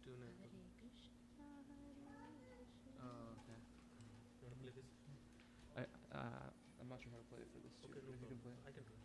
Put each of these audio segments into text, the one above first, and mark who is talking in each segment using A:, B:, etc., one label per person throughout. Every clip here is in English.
A: tune it. Oh, okay.
B: You want to play this?
A: I'm not sure how to play it for this.
B: Okay, no
A: If you can
B: problem.
A: play.
B: I can do it.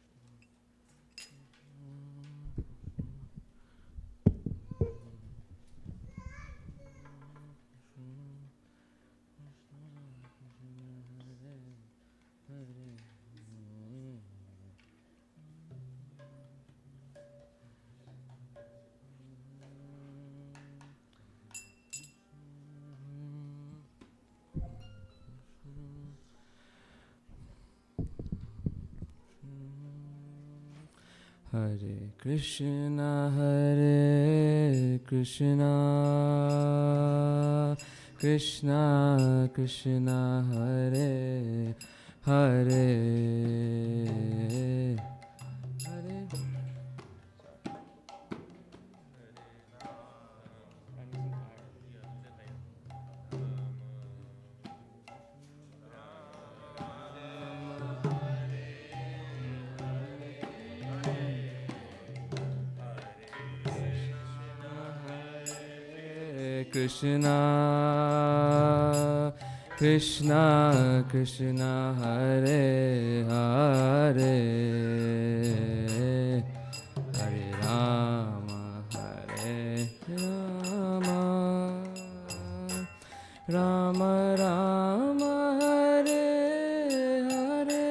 A: Hare Krishna, Krishna Krishna, Hare Hare, Hare. Krishna Krishna Krishna, Hare Hare, Hare Rama Rama Rama, Hare Hare,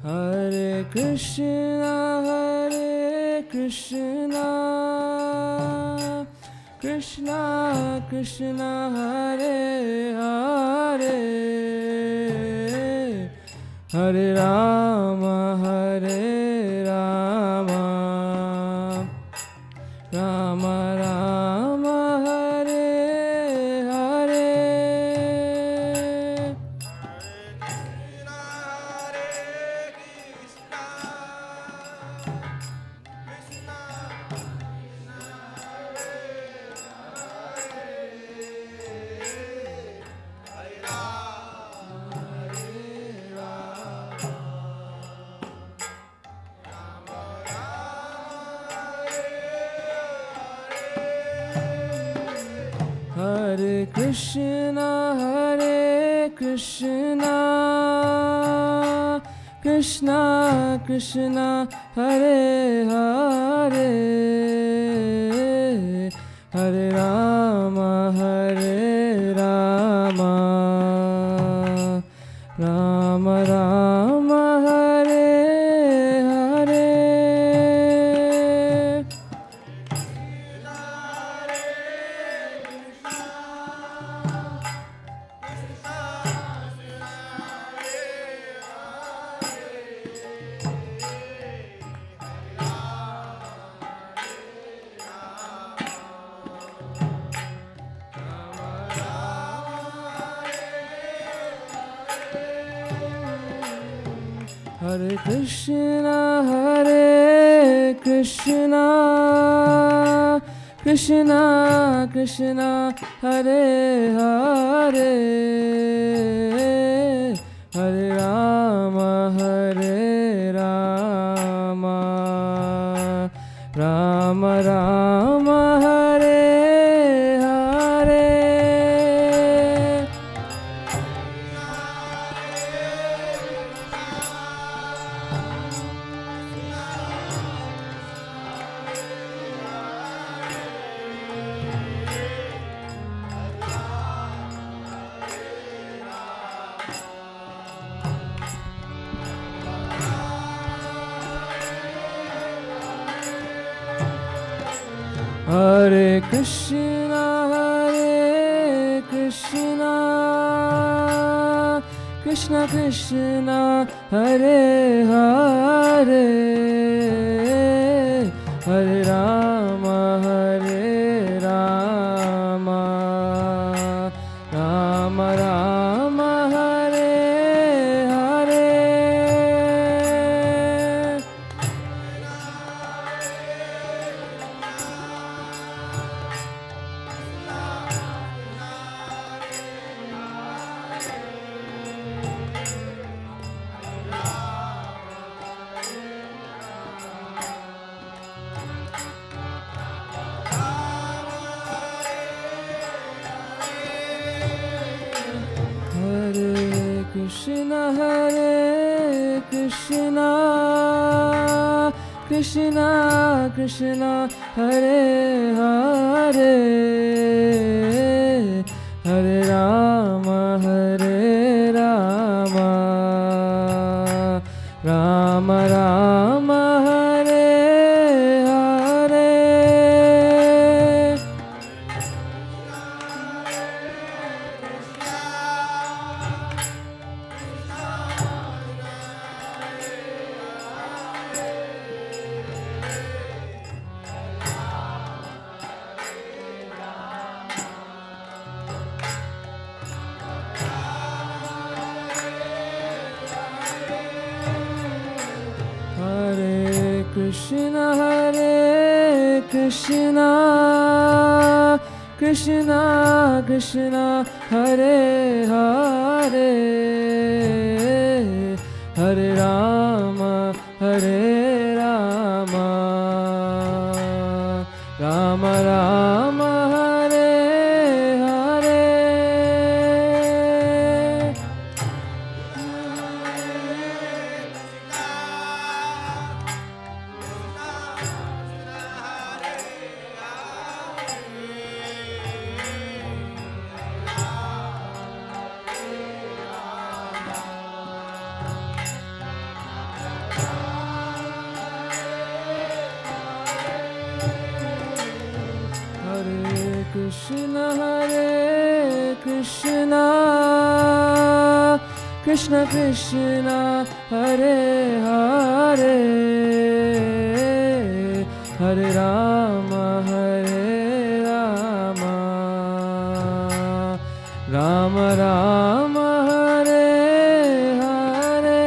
A: Hare Krishna Krishna Krishna, Hare Hare, Hare Rama Rama Rama, Hare Hare. Hare Krishna, Krishna Krishna, Hare Hare, Hare Rama Rama Rama, Hare Hare. Hare Krishna, Krishna Krishna, Hare Hare, Hare Rama Rama Rama, Hare Hare. Hare Krishna, Krishna Krishna, Hare Hare, Hare Rama Rama Rama, Hare Hare. Krishna, Krishna Krishna, Hare Hare, Hare Rama, Rama Rama, Hare Hare. Hare Krishna, Krishna Krishna, Hare Hare, Hare Rama, Rama Rama, Hare Hare. Krishna, Krishna Krishna, Hare Hare, Hare Rama, Rama Rama, Hare Hare.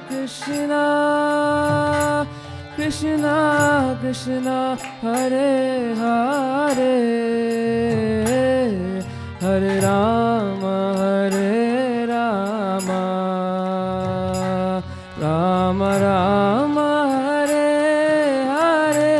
A: Krishna, Krishna Krishna, Hare Hare, Hare Rama, Rama Rama, Hare Hare.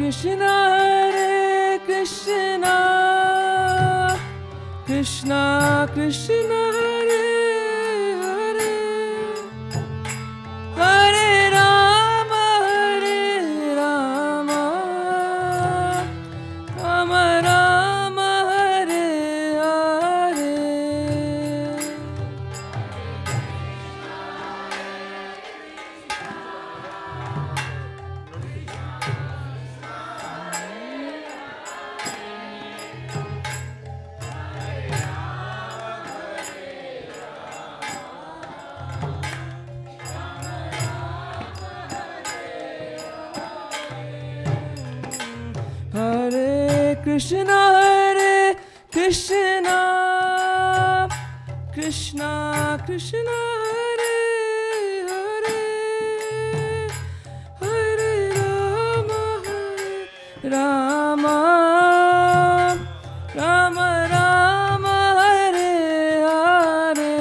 A: Krishna, Krishna Krishna, Hare Hare, Hare Rama, Rama Rama, Hare Hare. Hare Krishna, Krishna Krishna, Hare Hare, Hare Rama, Rama Rama, Hare Hare,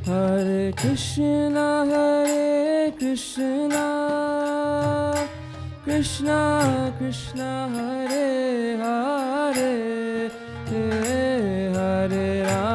A: Hare Hare Krishna, Krishna Krishna, Hare Hare, Hare Rama.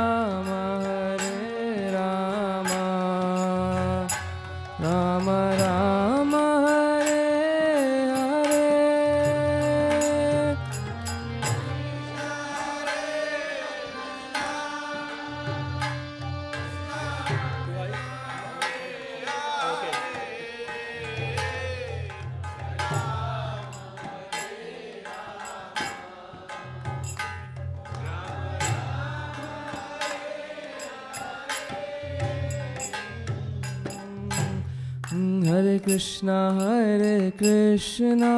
A: Hare Krishna,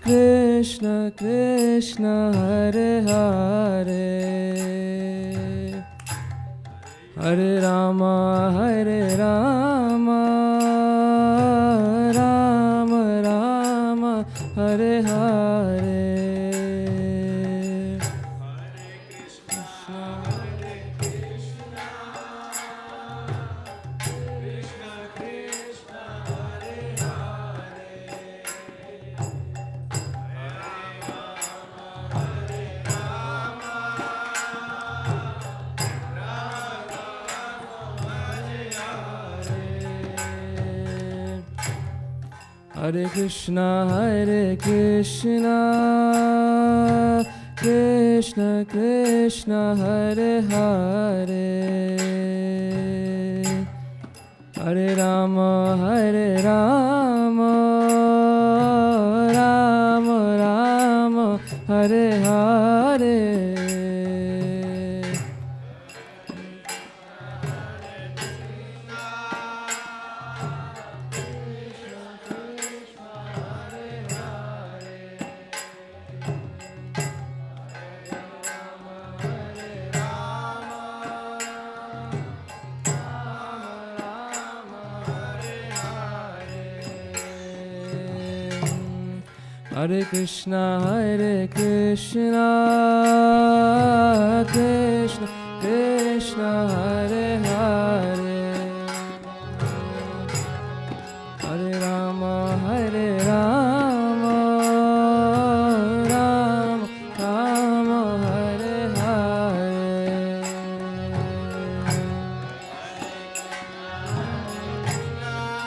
A: Krishna Krishna, Hare Hare, Hare Rama, Rama Rama, Hare Hare. Hare Krishna, Krishna Krishna, Hare Hare, Hare Rama, Rama Rama, Hare Hare. Hare Krishna, Krishna Krishna, Hare Hare, Hare Rama, Rama Rama, Hare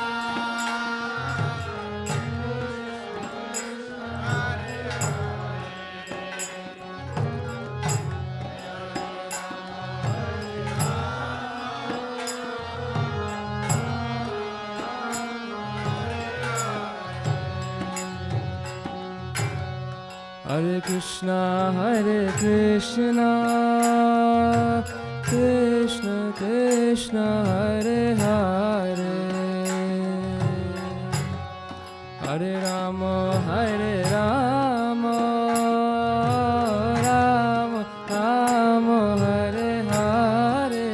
A: Hare. Hare Krishna, Krishna Krishna, Hare Hare, Hare Rama, Rama Rama, Hare Hare.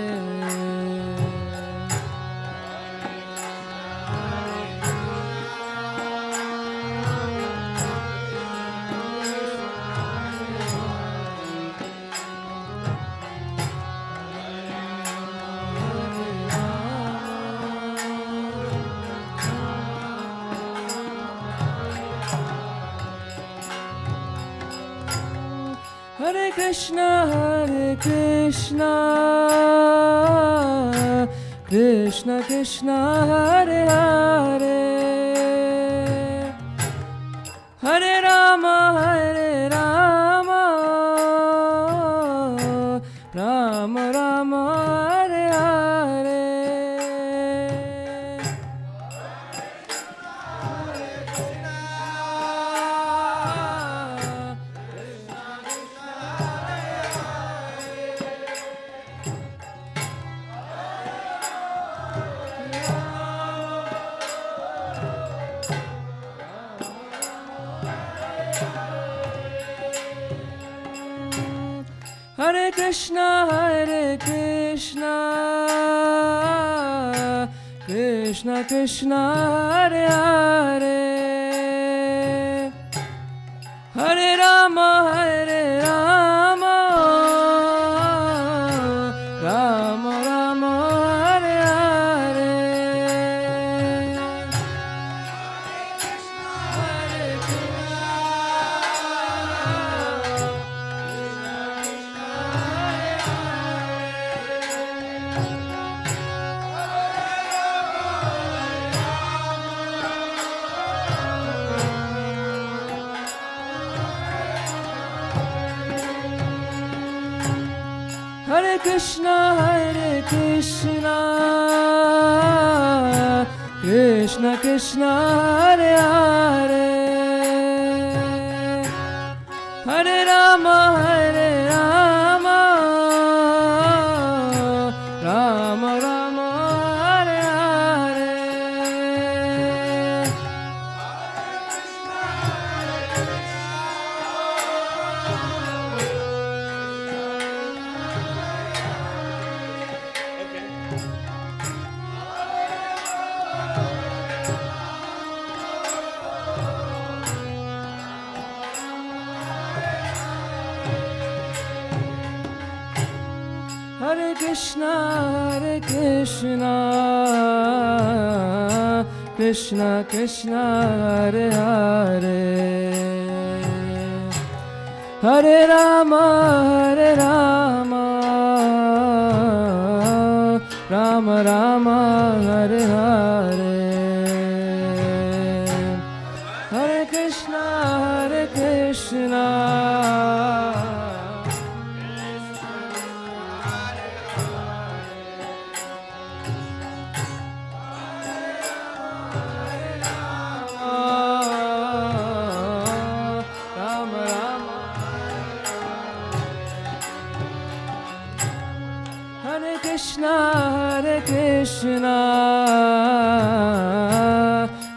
A: Hare Krishna, Krishna Krishna, Hare Hare, Hare Rama, Rama Rama, Hare Hare. Hare Krishna, Krishna Krishna, Hare Hare, Hare Rama, Rama Rama, Hare Hare. Hare Krishna, Krishna Krishna, Hare Hare, Hare Rama, Rama Rama, Hare Hare. Hare Krishna, Krishna Krishna, Hare Hare, Hare Rama, Rama Rama, Hare Hare, Hare Krishna, Krishna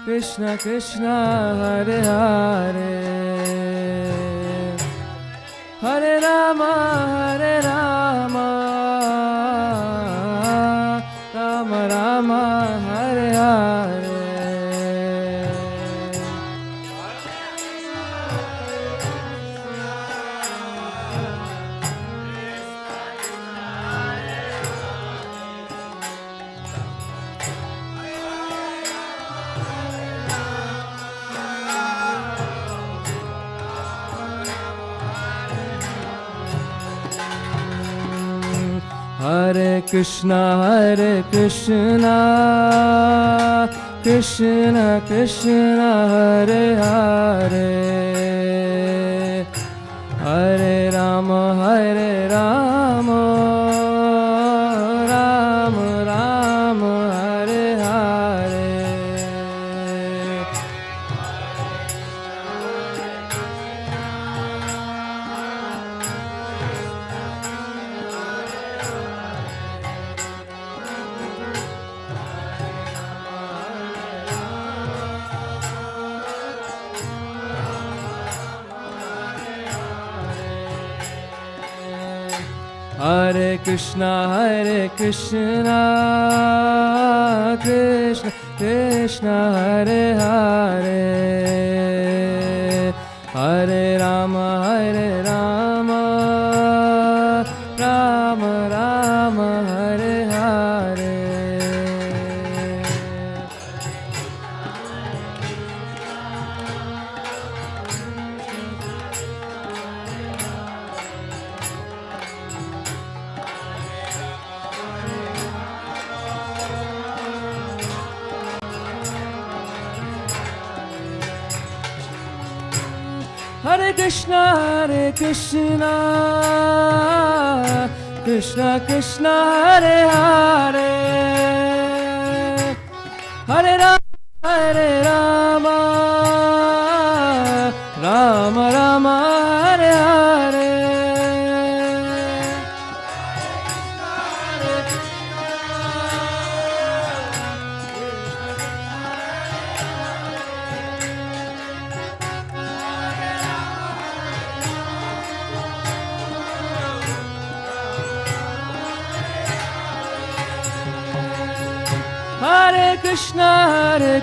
A: Krishna Krishna, Hare Hare, Hare Rama, Rama Rama, Hare Hare. Hare Krishna, Krishna Krishna, Hare Hare, Hare Rama, Rama Rama, Hare Hare. Hare Krishna, Krishna Krishna, Hare Hare, Hare Rama, Rama Rama, Hare Hare. Hare Krishna, Krishna Krishna, Hare Hare, Hare Rama, Rama Rama, Hare Hare. Hare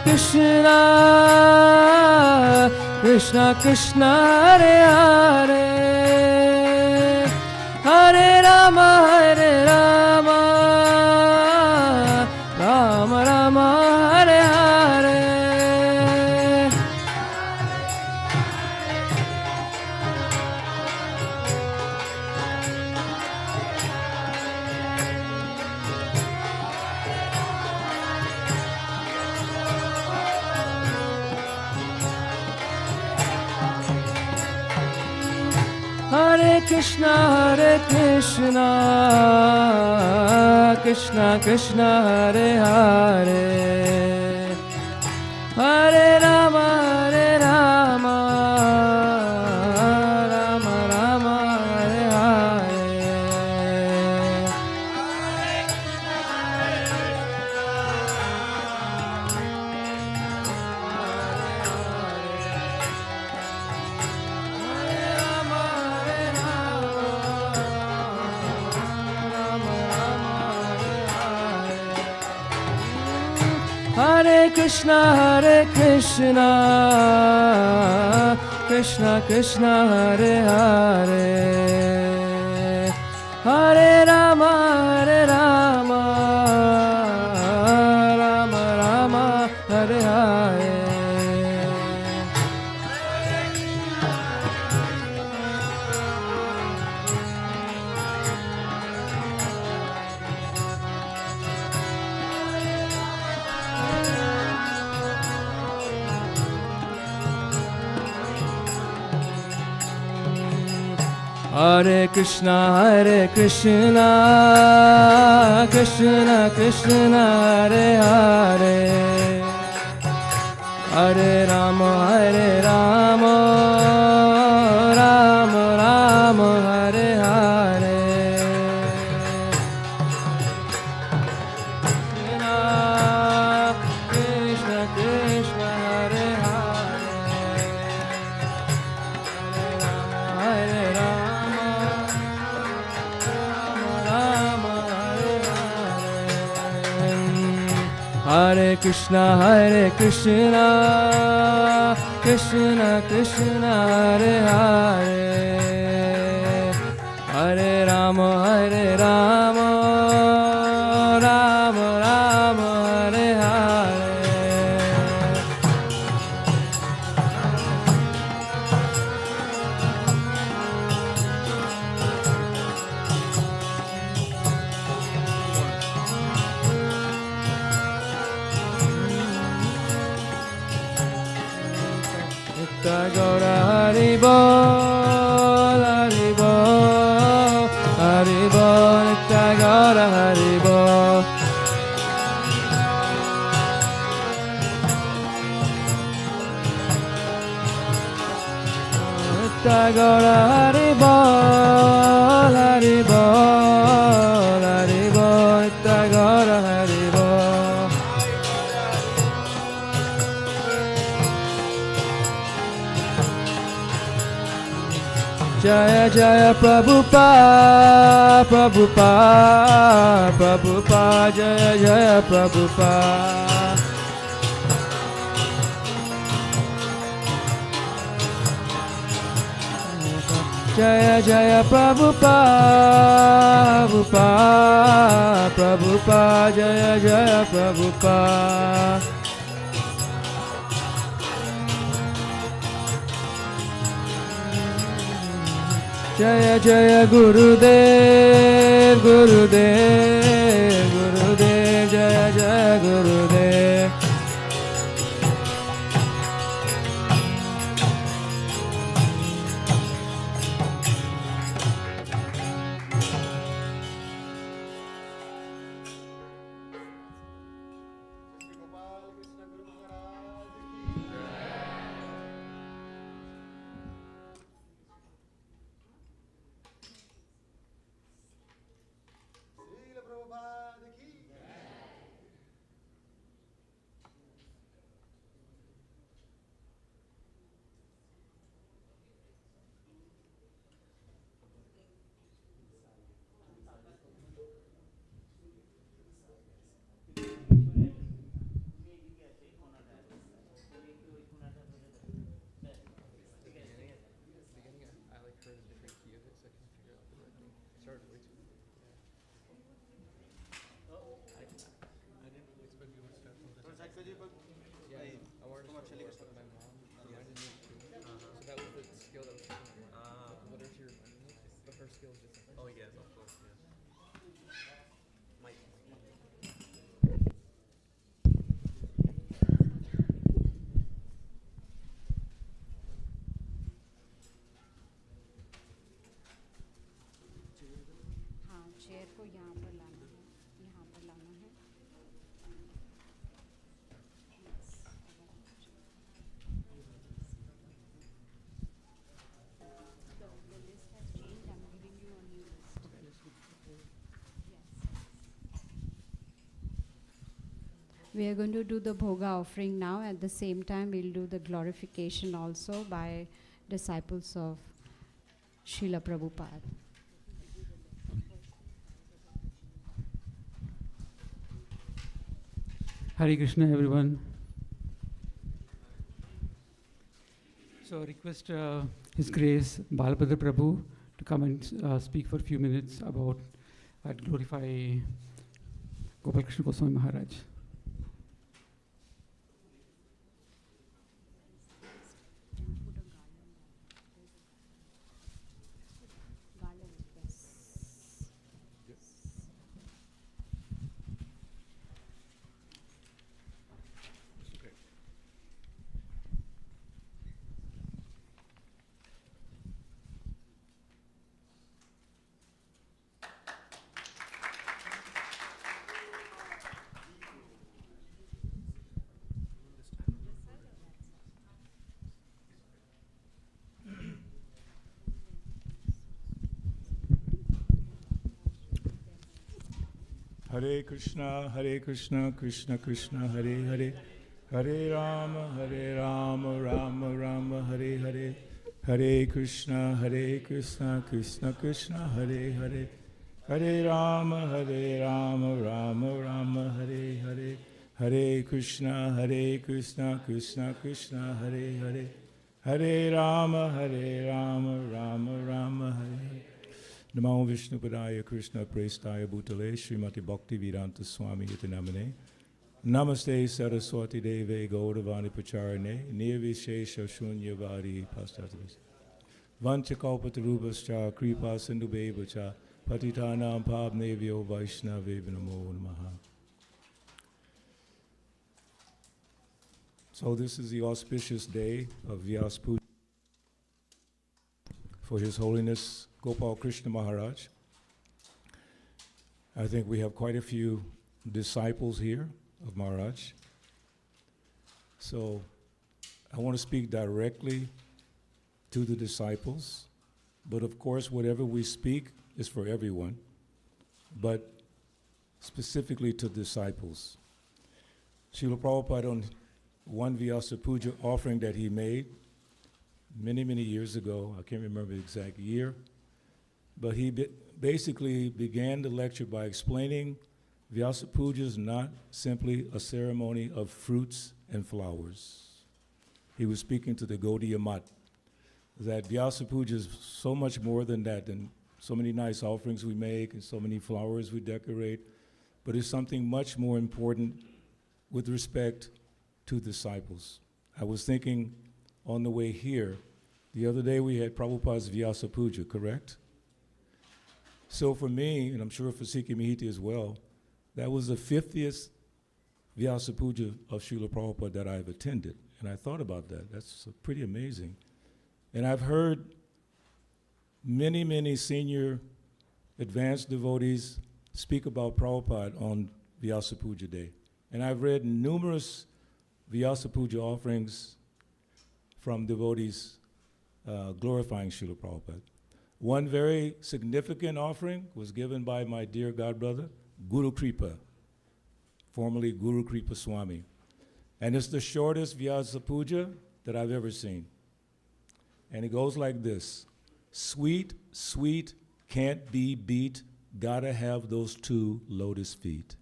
A: Krishna, Krishna Krishna, Hare Hare, Hare Rama, Rama Rama, Hare Hare. Hare Krishna, Krishna Krishna, Hare Hare, Hare Rama, Rama Rama, Hare Hare. Hare Krishna, Krishna Krishna, Hare Hare, Hare Rama, Hare Krishna, Krishna Krishna, Hare Hare, Hare Rama, Rama Rama, Hare Hare. Krishna, Krishna, Hare Hare, Hare Rama, Rama Hare Hare. Hare Krishna, Krishna Krishna, Hare Hare, Hare Rama, Rama Rama, Hare Hare. Nitya Gaura Hari Bol, Hari Bol, Hari Bol, Nitya Gaura Hari Bol. Nitya Gaura Hari Bol, Hari Bol, Hari Bol, Nitya Gaura Hari Bol. Jaya Jaya Prabhupada, Prabhupada, Prabhupada, Jaya Jaya Prabhupada. Jaya Jaya Prabhupada, Prabhupada, Prabhupada, Jaya Jaya Prabhupada. Jaya Jaya Gurudev, Gurudev, Gurudev, Jaya Jaya Gurudev.
B: Chair को यहाँ पर लाना है, यहाँ पर लाना है. The list has changed. I'm giving you a new list. Yes. We are going to do the bhoga offering now. At the same time, we'll do the glorification also by disciples of Srila Prabhupada.
C: Hare Krishna, everyone. So I request His Grace Balabhadra Prabhu to come and speak for a few minutes about glorify Gopal Krishna Goswami Maharaj.
D: Hare Krishna, Krishna Krishna, Hare Hare, Hare Rama, Rama Rama, Hare Hare, Hare Krishna, Krishna Krishna, Hare Hare, Hare Rama, Rama Rama, Hare Hare, Hare Krishna, Krishna Krishna, Hare Hare, Hare Rama, Rama Rama, Hare Hare. Namo Vishnu Padaya Krishna Prestaya Bhutale Srimati Bhakti Vedanta Swami Iti Namane Namaste Saraswati Deve Gauravani Pacharane Nirvishesha Shunyavadi Pastatis Vanchakalpatarubhascha Kripa Sindhubevacha Patitanam Pavnevyo Vaishnave Namo Namaha. So this is the auspicious day of Vyasapuja for His Holiness Gopal Krishna Maharaj. I think we have quite a few disciples here of Maharaj. So I want to speak directly to the disciples, but of course whatever we speak is for everyone, but specifically to disciples. Srila Prabhupada, on one Vyasapuja offering that he made many, many years ago, I can't remember the exact year, but he basically began the lecture by explaining Vyasapuja is not simply a ceremony of fruits and flowers. He was speaking to the Gaudiya Mat, that Vyasapuja is so much more than that, and so many nice offerings we make and so many flowers we decorate, but it's something much more important with respect to disciples. I was thinking on the way here, the other day we had Prabhupada's Vyasapuja, correct? So for me, and I'm sure for Sikhi Mahiti as well, that was the 50th Vyasapuja of Srila Prabhupada that I've attended. And I thought about that. That's pretty amazing. And I've heard many, many senior advanced devotees speak about Prabhupada on Vyasapuja Day. And I've read numerous Vyasapuja offerings from devotees glorifying Srila Prabhupada. One very significant offering was given by my dear godbrother, Guru Kripa, formerly Guru Kripa Swami. And it's the shortest Vyasapuja that I've ever seen. And it goes like this: sweet, sweet, can't be beat, gotta have those 2 lotus feet.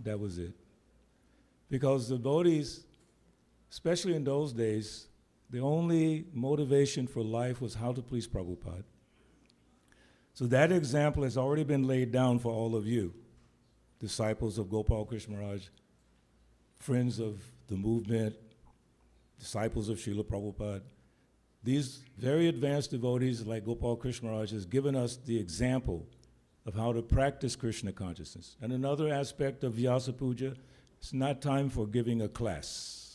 D: That was it. Because the devotees, especially in those days, the only motivation for life was how to please Prabhupada. So that example has already been laid down for all of you, disciples of Gopal Krishna Maharaj, friends of the movement, disciples of Srila Prabhupada. These very advanced devotees like Gopal Krishna Maharaj has given us the example of how to practice Krishna consciousness. And another aspect of Vyasapuja, it's not time for giving a class.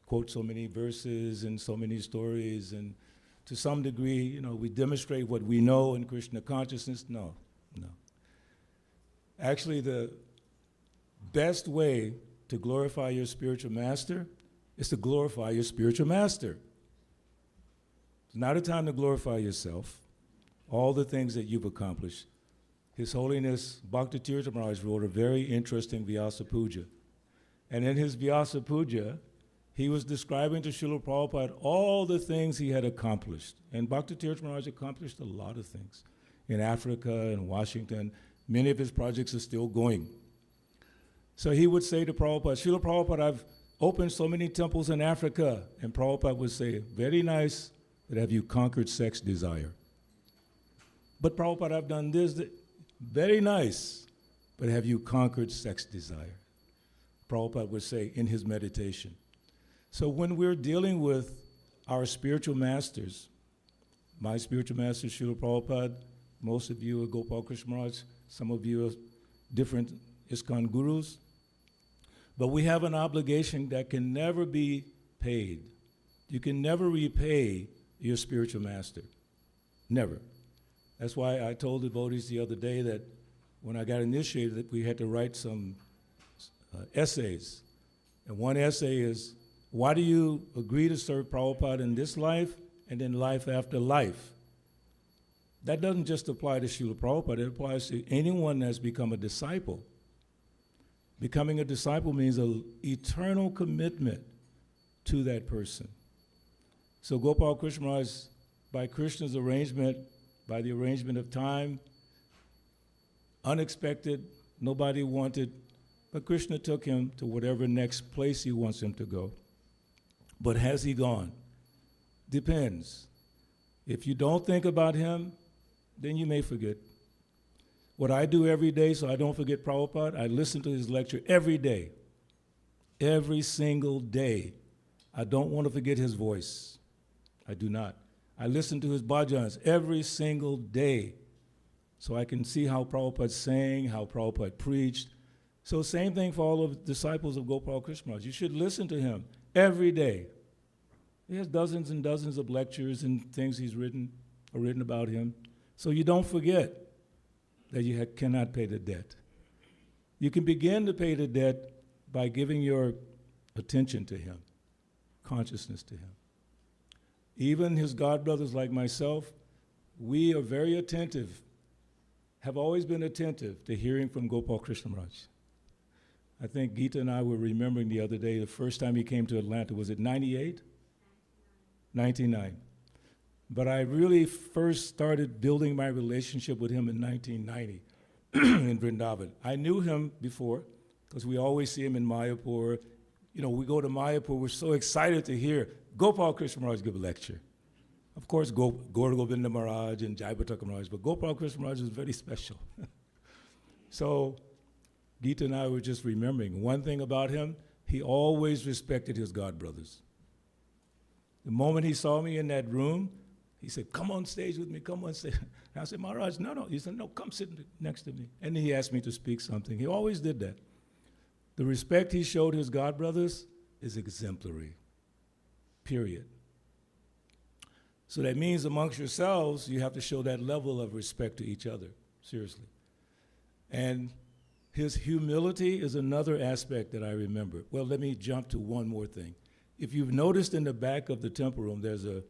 D: Quote so many verses and so many stories, and to some degree, we demonstrate what we know in Krishna consciousness. No. Actually, the best way to glorify your spiritual master is to glorify your spiritual master. It's not a time to glorify yourself, all the things that you've accomplished. His Holiness Bhakti Tirtha Maharaj wrote a very interesting Vyasapuja. And in his Vyasapuja, he was describing to Srila Prabhupada all the things he had accomplished. And Bhakti Tirtha Maharaj accomplished a lot of things. In Africa and Washington, many of his projects are still going. So he would say to Prabhupada, Srila Prabhupada, I've opened so many temples in Africa. And Prabhupada would say, very nice, but have you conquered sex desire? But Prabhupada, I've done this, very nice, but have you conquered sex desire? Prabhupada would say in his meditation. So when we're dealing with our spiritual masters, my spiritual master, Srila Prabhupada, most of you are Gopal Krishna Maharaj, some of you are different ISKCON gurus, but we have an obligation that can never be paid. You can never repay your spiritual master, never. That's why I told devotees the other day that when I got initiated, that we had to write some essays. And one essay is, why do you agree to serve Prabhupada in this life and in life after life? That doesn't just apply to Srila Prabhupada, it applies to anyone that's become a disciple. Becoming a disciple means an eternal commitment to that person. So Gopal Krishna Maharaj, by Krishna's arrangement, by the arrangement of time, unexpected, nobody wanted, but Krishna took him to whatever next place he wants him to go. But has he gone? Depends. If you don't think about him, then you may forget. What I do every day so I don't forget Prabhupada, I listen to his lecture every day. Every single day. I don't want to forget his voice. I do not. I listen to his bhajans every single day so I can see how Prabhupada sang, how Prabhupada preached. So same thing for all of the disciples of Gopal Krishna Maharaj. You should listen to him every day. He has dozens and dozens of lectures and things he's written about him. So you don't forget that you cannot pay the debt. You can begin to pay the debt by giving your attention to him, consciousness to him. Even his godbrothers like myself, we are very attentive, have always been attentive to hearing from Gopal Krishna Maharaj. I think Geeta and I were remembering the other day, the first time he came to Atlanta, was it 98? 99. But I really first started building my relationship with him in 1990 in Vrindavan. I knew him before because we always see him in Mayapur. You know, we go to Mayapur, we're so excited to hear Gopal Krishna Maharaj give a lecture. Of course, Gaur Govinda Maharaj and Jaipataka Maharaj, but Gopal Krishna Maharaj was very special. So Geeta and I were just remembering one thing about him, he always respected his godbrothers. The moment he saw me in that room, he said, come on stage with me, come on stage. And I said, Maharaj, no. He said, no, come sit next to me. And he asked me to speak something. He always did that. The respect he showed his godbrothers is exemplary, period. So that means amongst yourselves, you have to show that level of respect to each other, seriously. And his humility is another aspect that I remember. Well, let me jump to one more thing. If you've noticed in the back of the temple room, there's a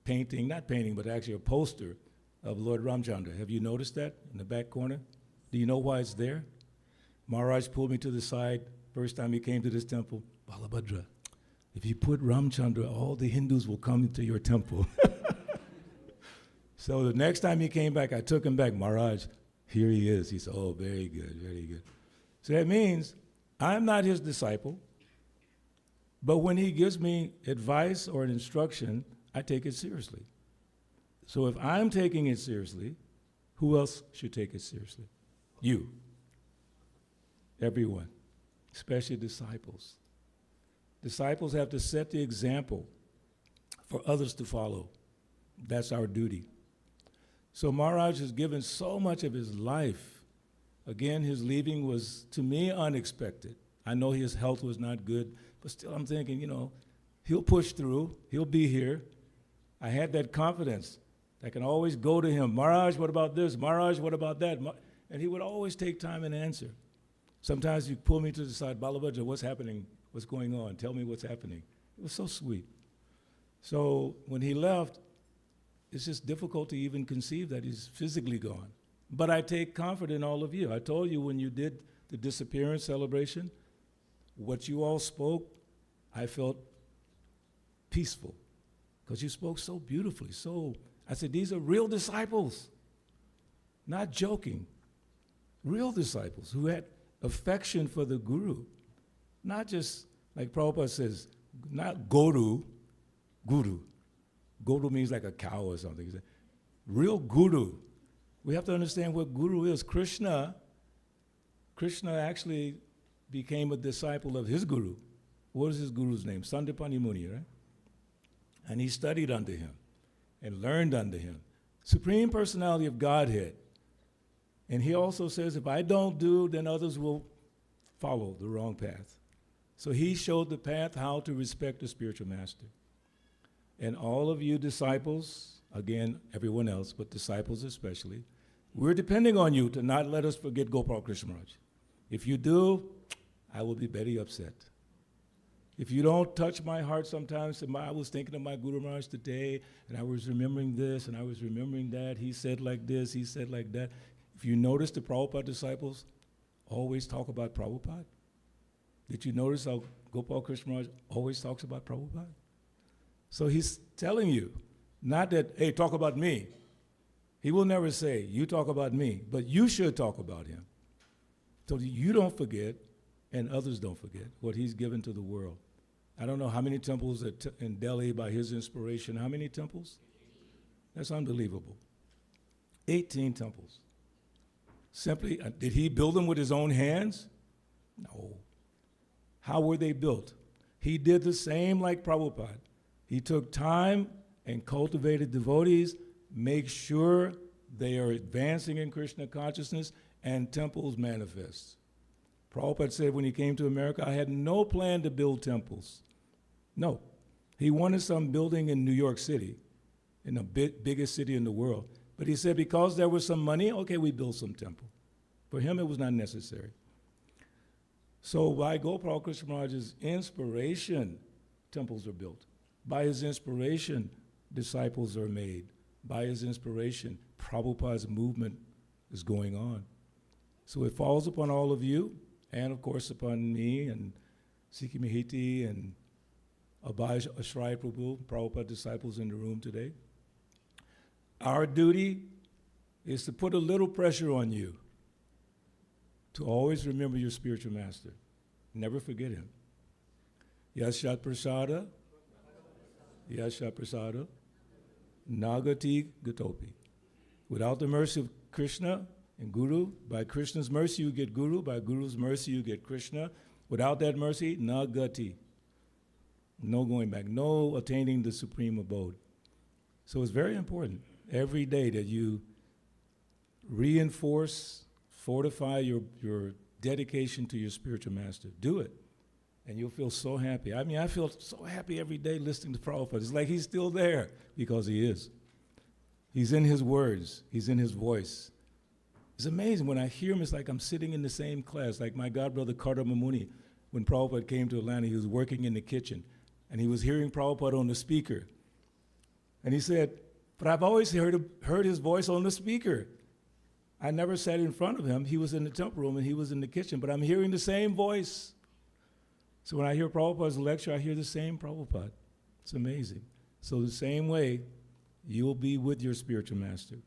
D: painting, not painting, but actually a poster of Lord Ramchandra. Have you noticed that in the back corner? Do you know why it's there? Maharaj pulled me to the side, first time he came to this temple, Balabhadra, if you put Ramchandra, all the Hindus will come into your temple. So the next time he came back, I took him back, Maharaj, here he is. He said, oh, very good, very good. So that means I'm not his disciple, but when he gives me advice or an instruction, I take it seriously. So if I'm taking it seriously, who else should take it seriously? You. Everyone, especially disciples. Disciples have to set the example for others to follow. That's our duty. So Maharaj has given so much of his life. Again, his leaving was, to me, unexpected. I know his health was not good, but still I'm thinking, you know, he'll push through, he'll be here. I had that confidence. I can always go to him, Maharaj, what about this? Maharaj, what about that? And he would always take time and answer. Sometimes he'd pull me to the side, Balabhadra, what's happening? What's going on? Tell me what's happening. It was so sweet. So when he left, it's just difficult to even conceive that he's physically gone. But I take comfort in all of you. I told you when you did the disappearance celebration, what you all spoke, I felt peaceful because you spoke so beautifully. So I said, these are real disciples, not joking. Real disciples who had affection for the Guru, not just like Prabhupada says, not Guru, Guru. Guru means like a cow or something. He said, real Guru. We have to understand what Guru is. Krishna actually became a disciple of his Guru. What is his Guru's name? Sandipani Muni, right? And he studied under him and learned under him. Supreme Personality of Godhead. And he also says, if I don't do, then others will follow the wrong path. So he showed the path how to respect the spiritual master. And all of you disciples, again, everyone else, but disciples especially, we're depending on you to not let us forget Gopal Krishna Maharaj. If you do, I will be very upset. If you don't touch my heart sometimes, I was thinking of my Guru Maharaj today, and I was remembering this, and I was remembering that. He said like this, he said like that. If you notice the Prabhupada disciples always talk about Prabhupada. Did you notice how Gopal Krishna Maharaj always talks about Prabhupada? So he's telling you, not that, hey, talk about me. He will never say, you talk about me, but you should talk about him. So that you don't forget and others don't forget what he's given to the world. I don't know how many temples in Delhi by his inspiration. How many temples? That's unbelievable. 18 temples. Simply, did he build them with his own hands? No. How were they built? He did the same like Prabhupada. He took time and cultivated devotees, make sure they are advancing in Krishna consciousness, and temples manifest. Prabhupada said when he came to America, I had no plan to build temples. No. He wanted some building in New York City, in the biggest city in the world. But he said because there was some money, okay, we built some temple. For him, it was not necessary. So by Gopal Krishna Maharaj's inspiration, temples are built. By his inspiration, disciples are made. By his inspiration, Prabhupada's movement is going on. So it falls upon all of you, and of course upon me and Sikhi Mahiti and Abhay Ashray Prabhu, Prabhupada disciples in the room today. Our duty is to put a little pressure on you to always remember your spiritual master. Never forget him. Yashat Prasada, Yashat Prasada, Nagati Gatopi. Without the mercy of Krishna and Guru, by Krishna's mercy you get Guru, by Guru's mercy you get Krishna. Without that mercy, Nagati. No going back, no attaining the supreme abode. So it's very important every day that you reinforce, fortify your dedication to your spiritual master. Do it, and you'll feel so happy. I mean, I feel so happy every day listening to Prabhupada. It's like he's still there, because he is. He's in his words. He's in his voice. It's amazing. When I hear him, it's like I'm sitting in the same class. Like my godbrother Karda Mamuni, when Prabhupada came to Atlanta, he was working in the kitchen, and he was hearing Prabhupada on the speaker. And he said, but I've always heard his voice on the speaker. I never sat in front of him. He was in the temple room and he was in the kitchen, but I'm hearing the same voice. So when I hear Prabhupada's lecture, I hear the same Prabhupada. It's amazing. So the same way, you'll be with your spiritual master.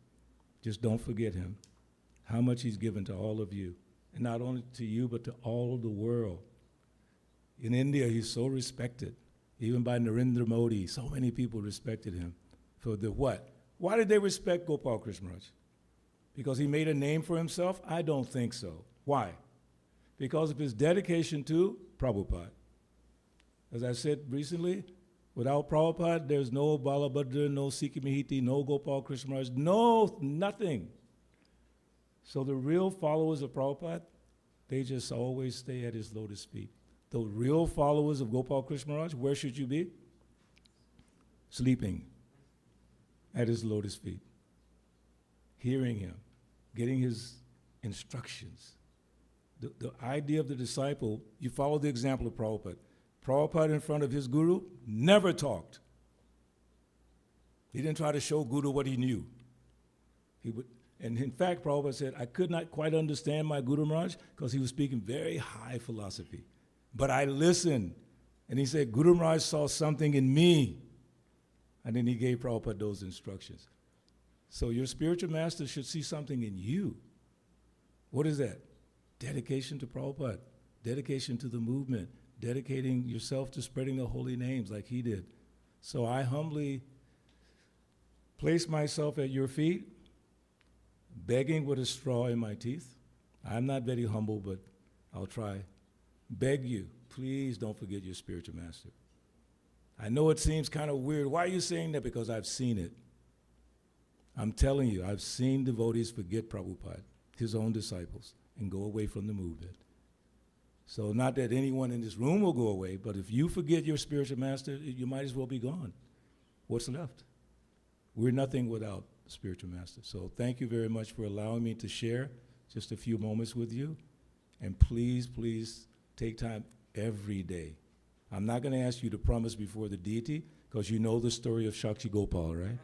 D: Just don't forget him, how much he's given to all of you. And not only to you, but to all the world. In India, he's so respected. Even by Narendra Modi, so many people respected him. For the what? Why did they respect Gopal Krishna Maharaj? Because he made a name for himself? I don't think so. Why? Because of his dedication to Prabhupada. As I said recently, without Prabhupada, there's no Balabhadra, no Sikhi Mahiti, no Gopal Krishna Maharaj, no, nothing. So the real followers of Prabhupada, they just always stay at his lotus feet. The real followers of Gopal Krishna Maharaj, where should you be? Sleeping at his lotus feet, hearing him, getting his instructions. The idea of the disciple, you follow the example of Prabhupada. Prabhupada in front of his guru never talked. He didn't try to show Guru what he knew. And in fact, Prabhupada said, I could not quite understand my Guru Maharaj because he was speaking very high philosophy. But I listened. And he said, Guru Maharaj saw something in me. And then he gave Prabhupada those instructions. So your spiritual master should see something in you. What is that? Dedication to Prabhupada, dedication to the movement, dedicating yourself to spreading the holy names like he did. So I humbly place myself at your feet, begging with a straw in my teeth. I'm not very humble, but I'll try. Beg you, please don't forget your spiritual master. I know it seems kind of weird. Why are you saying that? Because I've seen it. I'm telling you, I've seen devotees forget Prabhupada, his own disciples, and go away from the movement. So not that anyone in this room will go away, but if you forget your spiritual master, you might as well be gone. What's left? We're nothing without the spiritual master. So thank you very much for allowing me to share just a few moments with you. And please, please take time every day. I'm not going to ask you to promise before the deity, because you know the story of Shakti Gopal, right?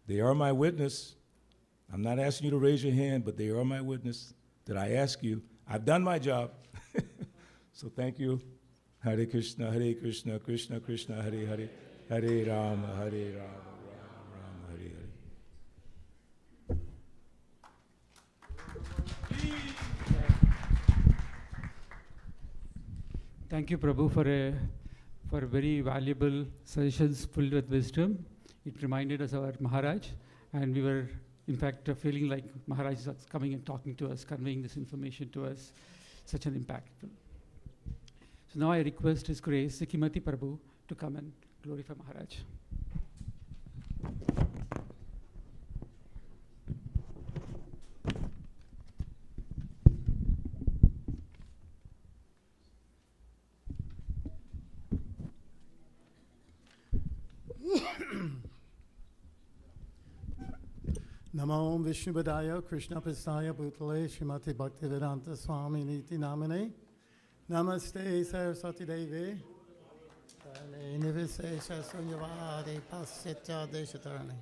D: They are my witness. I'm not asking you to raise your hand, but they are my witness that I ask you. I've done my job. So thank you. Hare Krishna, Krishna Krishna, Hare Hare, Hare Rama, Hare Rama, Rama Rama, Hare Hare.
C: Thank you, Prabhu, for very valuable suggestions filled with wisdom. It reminded us of our Maharaj, and we were, in fact, feeling like Maharaj is coming and talking to us, conveying this information to us. Such an impactful. So now I request His Grace, Sikimati Prabhu, to come and glorify Maharaj.
E: Namo Vishnubadaya Krishna Prasaya Bhutale Srimati Bhaktivedanta Swami Niti Namane Namaste Saraswati Devi Nivise Shasunyavadi Pasitya Deshatarani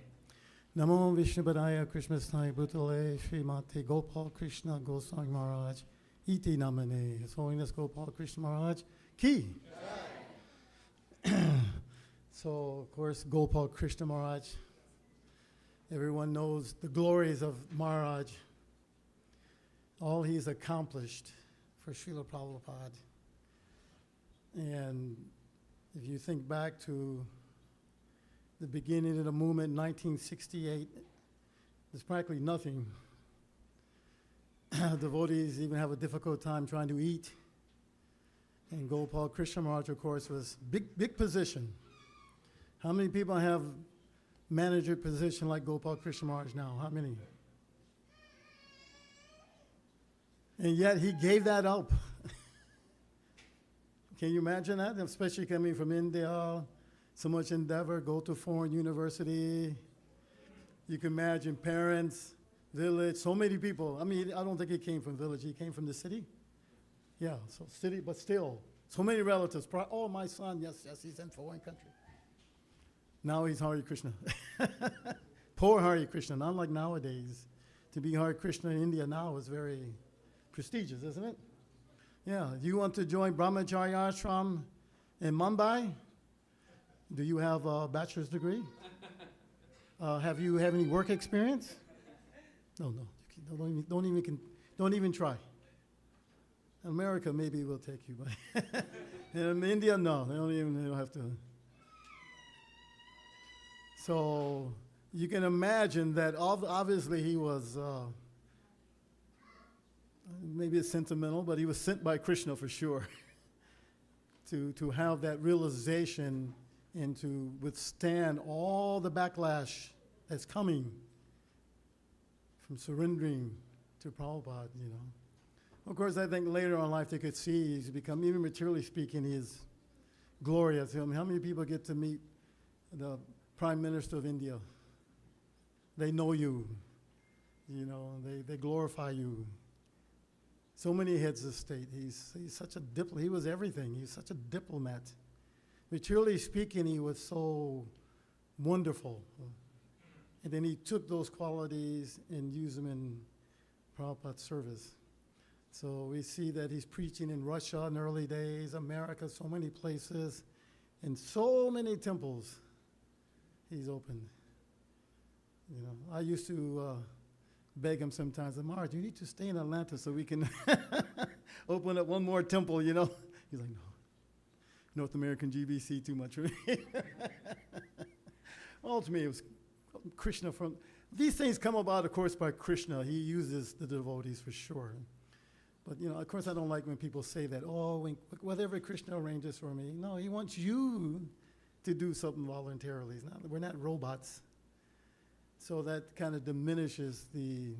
E: Namo Vishnubadaya Krishna Prasaya Bhutale Srimati Gopal Krishna Goswami Maharaj Iti Namane His Holiness Gopal Krishna Maharaj Ki. So, of course, Gopal Krishna Maharaj. Everyone knows the glories of Maharaj, all he's accomplished for Srila Prabhupada. And if you think back to the beginning of the movement in 1968, there's practically nothing. Devotees even have a difficult time trying to eat. And Gopal Krishna Maharaj, of course, was big position. How many people have manager position like Gopal Krishna Maharaj now? How many? And yet he gave that up. Can you imagine that? Especially coming from India, so much endeavor, go to foreign university. You can imagine parents, village, so many people. I mean, I don't think he came from village. He came from the city. Yeah, so city, but still, so many relatives. Oh, my son, yes, he's in foreign country. Now he's Hare Krishna. Poor Hare Krishna, not like nowadays. To be Hare Krishna in India now is very prestigious, isn't it? Yeah, do you want to join Brahmacharya Ashram in Mumbai? Do you have a bachelor's degree? Have you any work experience? No, don't even try. America maybe will take you, but in India, no, they don't have to. So you can imagine that obviously he was, maybe it's sentimental, but he was sent by Krishna for sure to have that realization and to withstand all the backlash that's coming from surrendering to Prabhupada, you know. Of course, I think later on in life they could see he's become, even materially speaking, he is glorious. I mean, how many people get to meet the Prime Minister of India? They know you, you know, they glorify you. So many heads of state. He's such a diplomat. He was everything. He's such a diplomat. Materially speaking, he was so wonderful. And then he took those qualities and used them in Prabhupada's service. So we see that he's preaching in Russia in the early days, America, so many places, and so many temples he's opened. You know, I used to beg him sometimes, Maharaj, you need to stay in Atlanta so we can open up one more temple, you know. He's like, no, North American GBC too much for me. Ultimately, it was Krishna from, these things come about, of course, by Krishna. He uses the devotees for sure. But, you know, of course, I don't like when people say that, oh, whatever Krishna arranges for me. No, he wants you to do something voluntarily. We're not robots. So that kind of diminishes the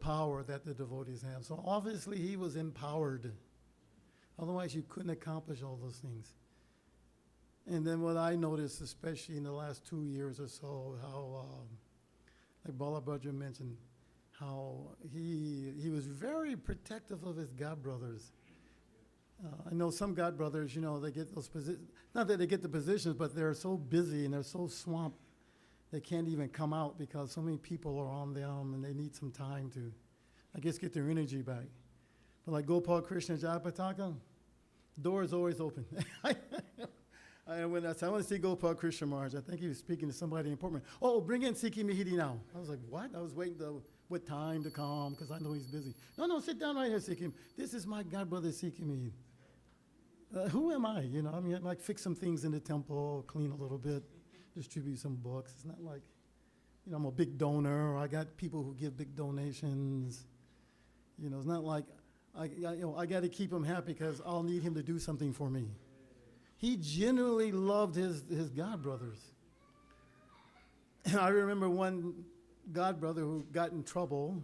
E: power that the devotees have. So obviously he was empowered. Otherwise you couldn't accomplish all those things. And then what I noticed, especially in the last 2 years or so, how, like Balabhadra mentioned, how he was very protective of his god brothers. I know some God brothers, you know, they get those positions, not that they get the positions, but they're so busy and they're so swamped, they can't even come out because so many people are on them and they need some time to, I guess, get their energy back. But like Gopal Krishna Jayapataka, door is always open. When I said, I want to see Gopal Krishna Maharaj, I think he was speaking to somebody important. Oh, bring in Sikhi Mihidi now. I was like, what? I was waiting what time to come because I know he's busy. No, sit down right here, Sikhi. This is my God brother, Sikhi Mihidi. Who am I? You know, I mean, I'd like fix some things in the temple, clean a little bit, distribute some books. It's not like, you know, I'm a big donor. Or I got people who give big donations. You know, it's not like I got to keep him happy because I'll need him to do something for me. He genuinely loved his God brothers. And I remember one God brother who got in trouble.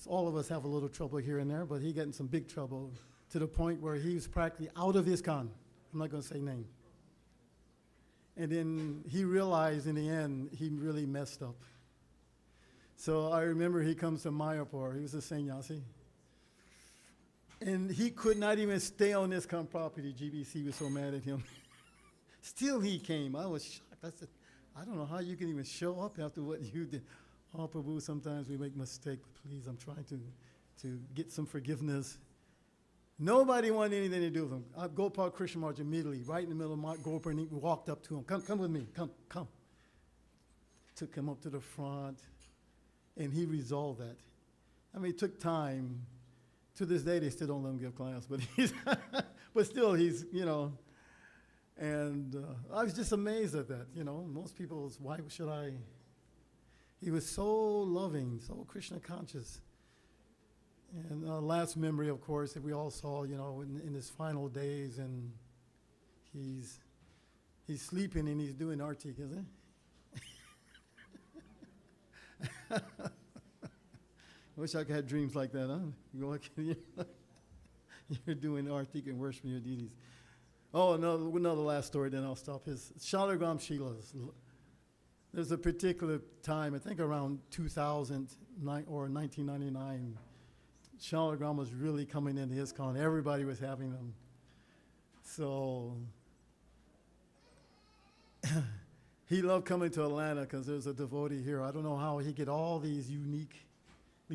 E: All of us have a little trouble here and there, but he got in some big trouble to the point where he was practically out of ISKCON. I'm not going to say name. And then he realized in the end he really messed up. So I remember he comes to Mayapur. He was a sannyasi. And he could not even stay on ISKCON property. GBC was so mad at him. Still he came. I was shocked. I said, I don't know how you can even show up after what you did. Oh, Prabhu, sometimes we make mistakes. Please, I'm trying to get some forgiveness. Nobody wanted anything to do with him. Gopal Krishna Maharaj immediately, right in the middle of Gopal, and he walked up to him. Come with me. Come. Took him up to the front, and he resolved that. I mean, it took time. To this day, they still don't let him give class, but still, he's, you know, and I was just amazed at that, you know. Most people, why should I? He was so loving, so Krishna conscious. And last memory, of course, that we all saw, you know, in his final days, and he's sleeping and he's doing artik, isn't he? I wish I could have dreams like that, huh? You're doing artik and worshiping your deities. Oh, no, another last story, then I'll stop. His Shalagram Shilas. There's a particular time, I think around 2009 or 1999, Shalagram was really coming into ISKCON. Everybody was having them. So he loved coming to Atlanta because there's a devotee here. I don't know how he get all these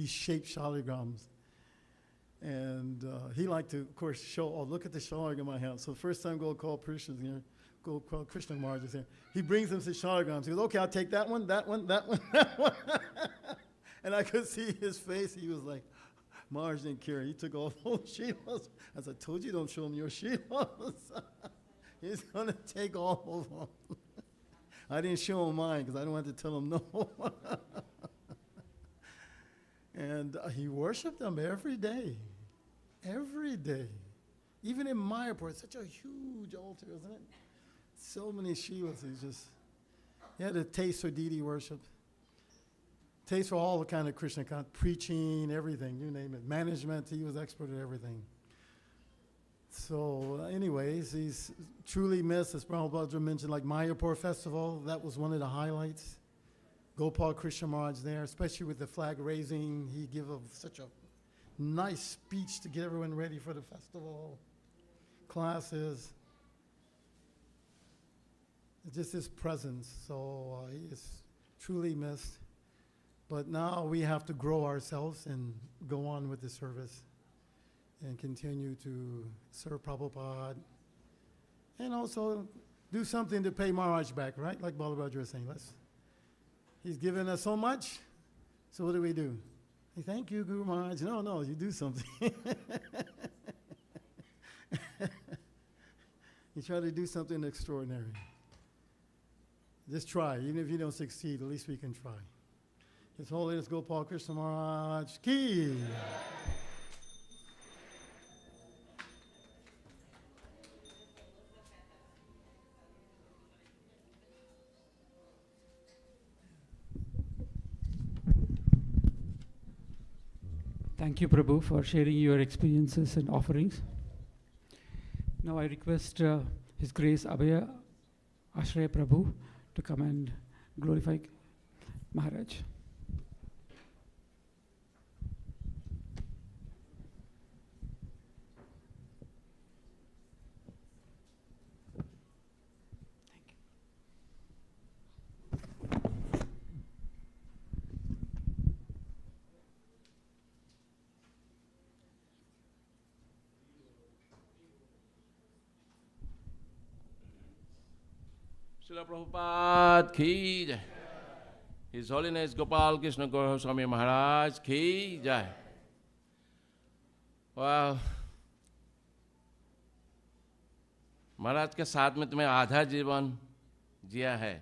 E: shaped shalagrams. And he liked to, of course, show, oh, look at the shalagram I have. So the first time Gopal Krishna's here, Gopal Krishna Maharaj is here, he brings him some shalagrams. He goes, okay, I'll take that one, that one, that one, that one. And I could see his face. He was like, Maharaj didn't care. He took all those shilas. As I told you, don't show him your shilas. He's going to take all of them. I didn't show him mine because I don't want to tell him no. And he worshiped them every day. Every day. Even in Mayapur, it's such a huge altar, isn't it? So many shilas. He had a taste for deity worship. Taste for all the kind of Krishna, preaching, everything, you name it. Management, he was expert at everything. So anyways, he's truly missed, as Prabhupada mentioned, like Mayapur Festival. That was one of the highlights. Gopal Krishna Maharaj there, especially with the flag raising. He gave such a nice speech to get everyone ready for the festival. Classes. Just his presence. So he is truly missed. But now we have to grow ourselves and go on with the service and continue to serve Prabhupada. And also do something to pay Maharaj back, right? Like Balabraj was saying. He's given us so much, so what do we do? Hey, thank you, Guru Maharaj. No, you do something. You try to do something extraordinary. Just try. Even if you don't succeed, at least we can try. His Holiness Gopal Krishna Maharaj Ki.
C: Thank you, Prabhu, for sharing your experiences and offerings. Now I request His Grace Abhaya Ashraya Prabhu to come and glorify Maharaj.
F: Srila Prabhupada ki jai. His Holiness Gopal Krishna Goswami Maharaj ki jai. Well, महाराज के साथ में तुम्हें आधा जीवन जिया है.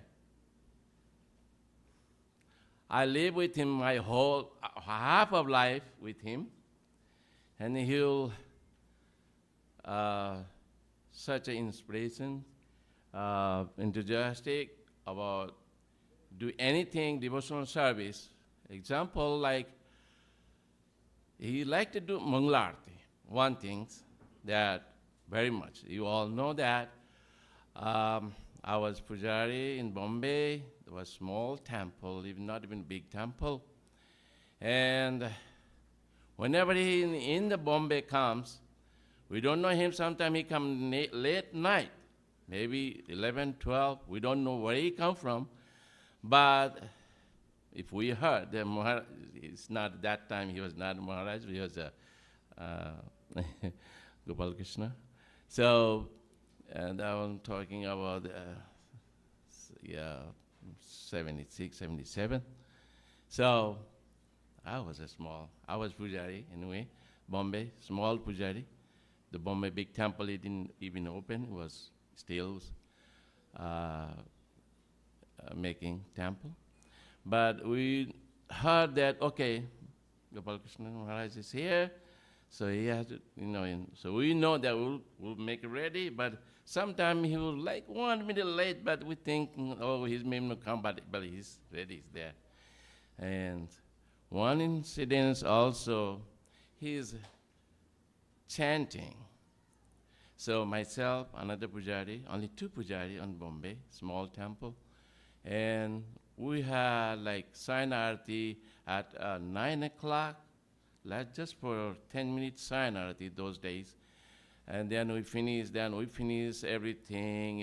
F: I live with him my whole half of life with him, and he'll such an inspiration, enthusiastic about do anything devotional service. Example, like he liked to do Mangalarti. One thing that very much you all know that I was Pujari in Bombay. There was small temple, even not even big temple, and whenever he in the Bombay comes, we don't know him. Sometimes he come late night, maybe 11, 12. We don't know where he come from. But if we heard that Maharaj, it's not that time he was not Maharaj, he was Gopal Krishna. So, and I'm talking about 76, 77. So, I was Pujari anyway, Bombay, small Pujari. The Bombay big temple, it didn't even open, it was still making temple. But we heard that, okay, Gopal Krishna Maharaj is here, so he has to, so we know that we'll make it ready, but sometimes he will like 1 minute late, but we think, oh, he's maybe not come, but he's ready, he's there. And one incident also, he's chanting. So myself, another Pujari, only 2 Pujari on Bombay, small temple, and we had like Sign Arati at 9 o'clock, like just for 10 minutes Sign Arati those days. And then we finish everything,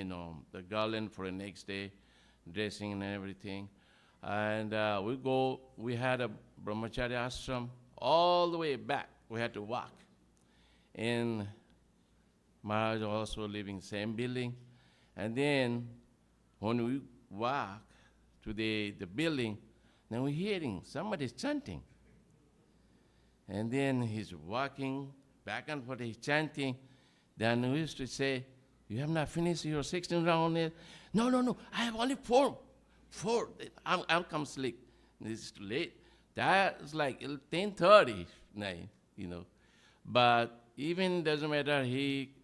F: the garland for the next day, dressing and everything. And we had a brahmacharya ashram all the way back. We had to walk. And Maharaj also living same building. And then when we walk to the building, then we're hearing somebody's chanting. And then he's walking back and forth, he's chanting. Then we used to say, you have not finished your 16 round yet? No, I have only 4. I'll come sleep. This is too late. That's like 10:30 night, But even doesn't matter, he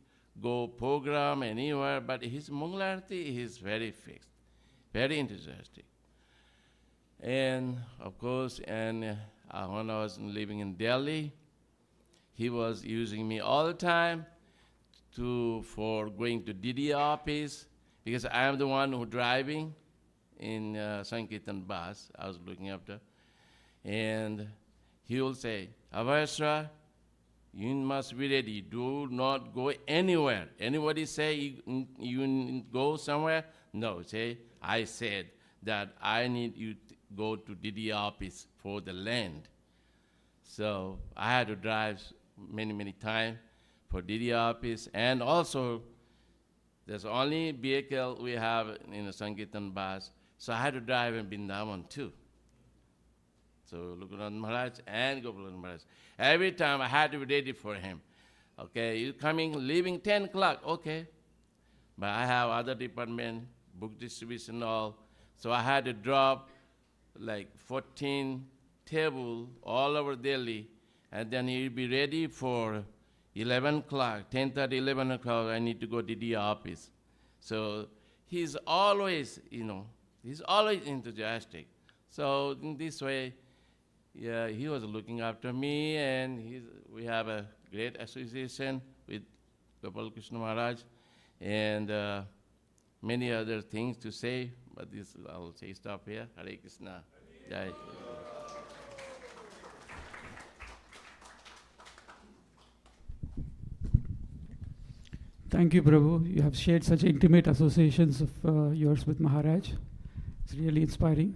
F: go program anywhere, but his Mangalarti is very fixed, very enthusiastic. And of course, when I was living in Delhi, he was using me all the time for going to DD office, because I am the one who driving in Sankirtan bus, I was looking after. And he will say, Abhayasra, you must be ready. Do not go anywhere. Anybody say you go somewhere? No, say, I said that I need you to go to DD office for the land. So I had to drive many times for DD office, and also there's only vehicle we have in a Sankirtan bus, so I had to drive in Vrindavan too. So Lukunan Maharaj and Gopal Maharaj. Every time I had to be ready for him. Okay, you coming, leaving 10 o'clock, okay. But I have other department, book distribution and all, so I had to drop like 14 tables all over Delhi, and then he'll be ready for 11 o'clock, 10:30, 11 o'clock, I need to go to the office. So he's always, he's always enthusiastic. So in this way, yeah, he was looking after me, and we have a great association with Gopal Krishna Maharaj, and many other things to say, but this I'll say stop here. Hare Krishna. Jai.
C: Thank you, Prabhu. You have shared such intimate associations of yours with Maharaj. It's really inspiring.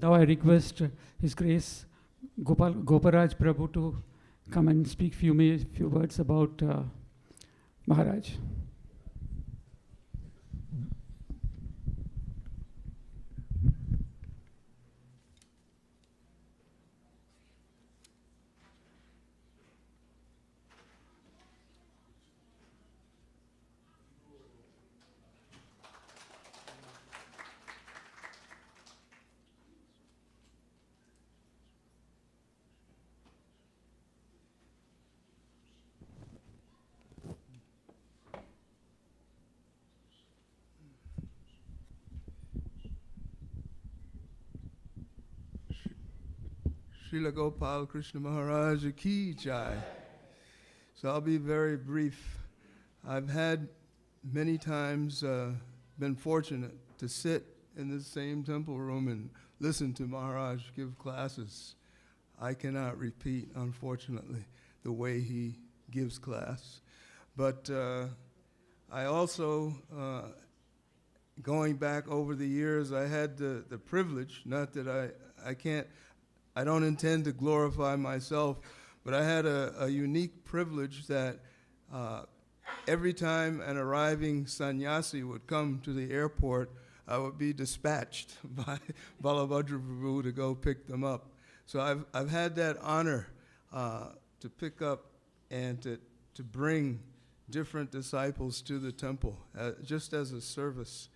C: Now I request His Grace Gopalraj Prabhu to come and speak few words about Maharaj.
G: Srila Gopal Krishna Maharaj Ki Jai. So I'll be very brief. I've had many times been fortunate to sit in this same temple room and listen to Maharaj give classes. I cannot repeat, unfortunately, the way he gives class. But I also, going back over the years, I had the privilege, not that I don't intend to glorify myself, but I had a unique privilege that every time an arriving sannyasi would come to the airport, I would be dispatched by Balabhadra Prabhu to go pick them up. So I've had that honor to pick up and to bring different disciples to the temple, just as a service.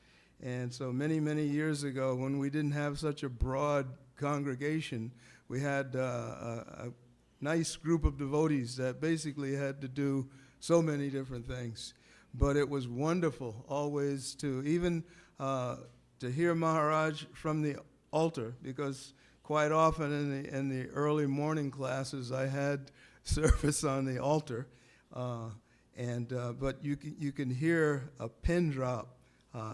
G: And so many, many years ago, when we didn't have such a broad congregation, we had a nice group of devotees that basically had to do so many different things. But it was wonderful always to even to hear Maharaj from the altar, because quite often in the early morning classes I had service on the altar, but you can hear a pin drop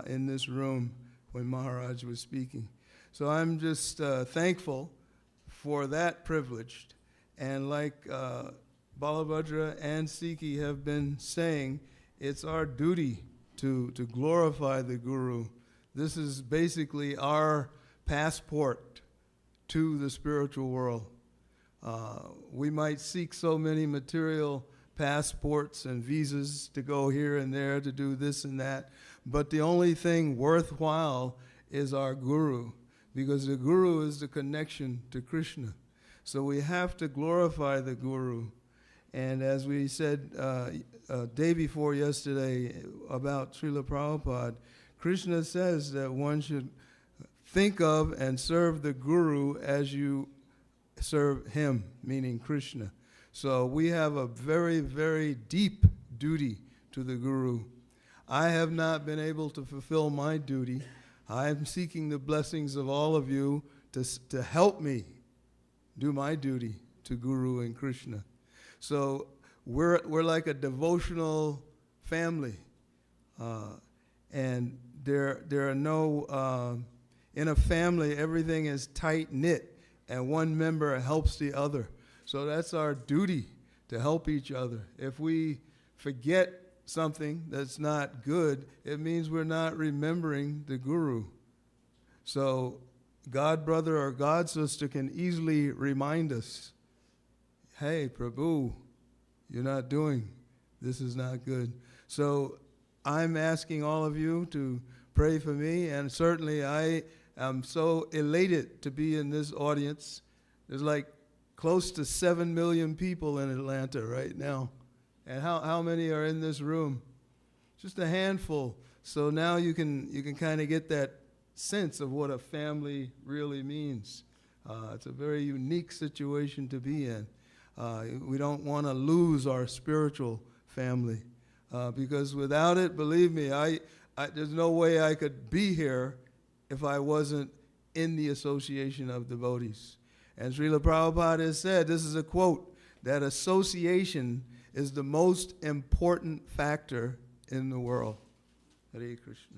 G: in this room when Maharaj was speaking. So I'm just thankful for that privilege. And like Balabhadra and Sikhi have been saying, it's our duty to glorify the Guru. This is basically our passport to the spiritual world. We might seek so many material passports and visas to go here and there to do this and that, but the only thing worthwhile is our Guru, because the Guru is the connection to Krishna. So we have to glorify the Guru. And as we said day before yesterday about Srila Prabhupada, Krishna says that one should think of and serve the Guru as you serve him, meaning Krishna. So we have a very, very deep duty to the Guru. I have not been able to fulfill my duty. I am seeking the blessings of all of you to help me do my duty to Guru and Krishna. So we're like a devotional family, and there are no in a family everything is tight knit, and one member helps the other. So that's our duty, to help each other. If we forget something that's not good, it means we're not remembering the Guru. So God brother or God sister can easily remind us, hey, Prabhu, you're not doing, this is not good. So I'm asking all of you to pray for me, and certainly I am so elated to be in this audience. There's like close to 7 million people in Atlanta right now. And how many are in this room? Just a handful. So now you can kind of get that sense of what a family really means. It's a very unique situation to be in. We don't want to lose our spiritual family, because without it, believe me, there's no way I could be here if I wasn't in the association of devotees. And Srila Prabhupada has said, this is a quote, that association is the most important factor in the world. Hare Krishna.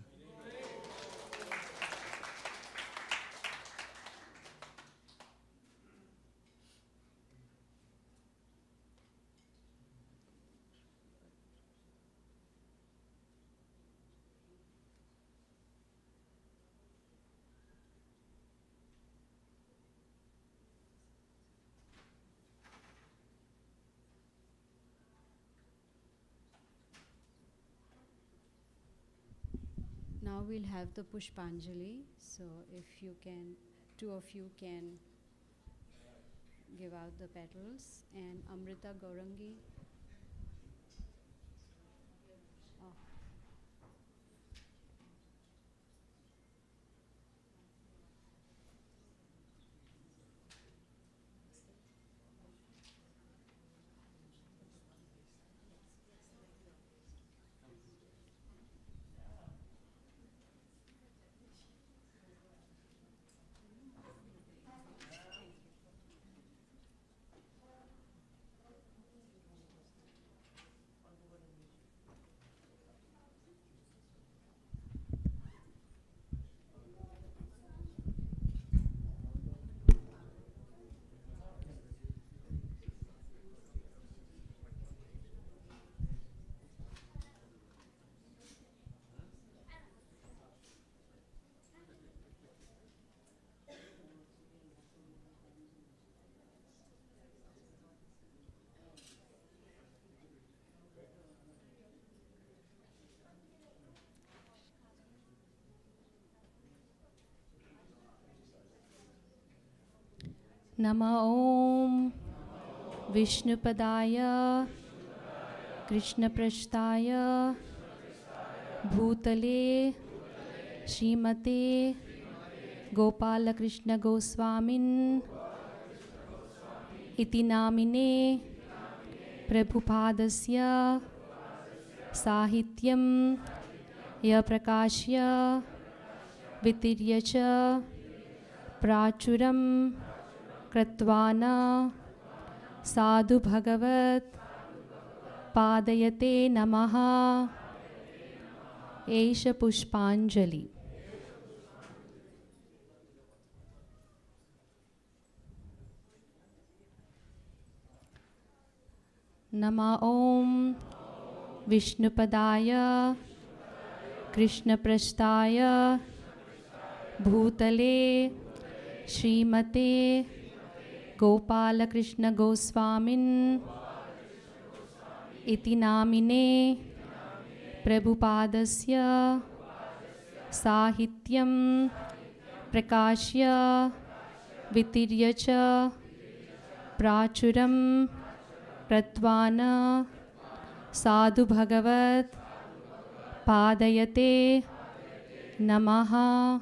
B: Now we'll have the Pushpanjali. So if you can, two of you can give out the petals. And Amrita Gaurangi. Oh.
H: Nama Om Vishnupadaya Krishna Prashtaya Bhutale Srimate Gopal Krishna Goswamin Iti Namine Prabhupadasya Sahityam Ya Prakashya Vitiryacha Prachuram Kratvana Sadhu Bhagavat Padayate Namaha Esha Pushpanjali. Nama Om Vishnupadaya Krishna Prashtaya Bhutale Srimate Gopal Krishna Goswamin Iti Namine Prabhupadasya Sahityam Prakashya Vitiryacha Prachuram Pratvana Sadhu Bhagavat Padayate Namaha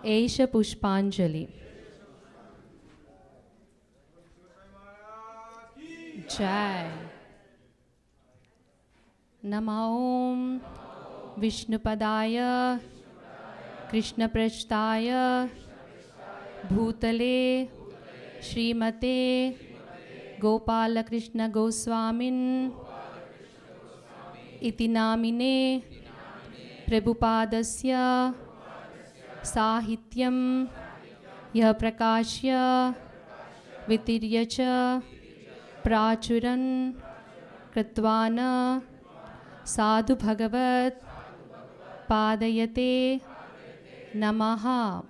H: Esha Pushpanjali. Jai. Nama Om Vishnupadaya Krishna Prashtaya Bhutale Srimate Gopal Krishna Goswamin Iti Namine Prabhupadasya Sahityam Ya Prakashya Vitiryacha Prachuran Kratvana Sadhu Bhagavat Padayate Namaha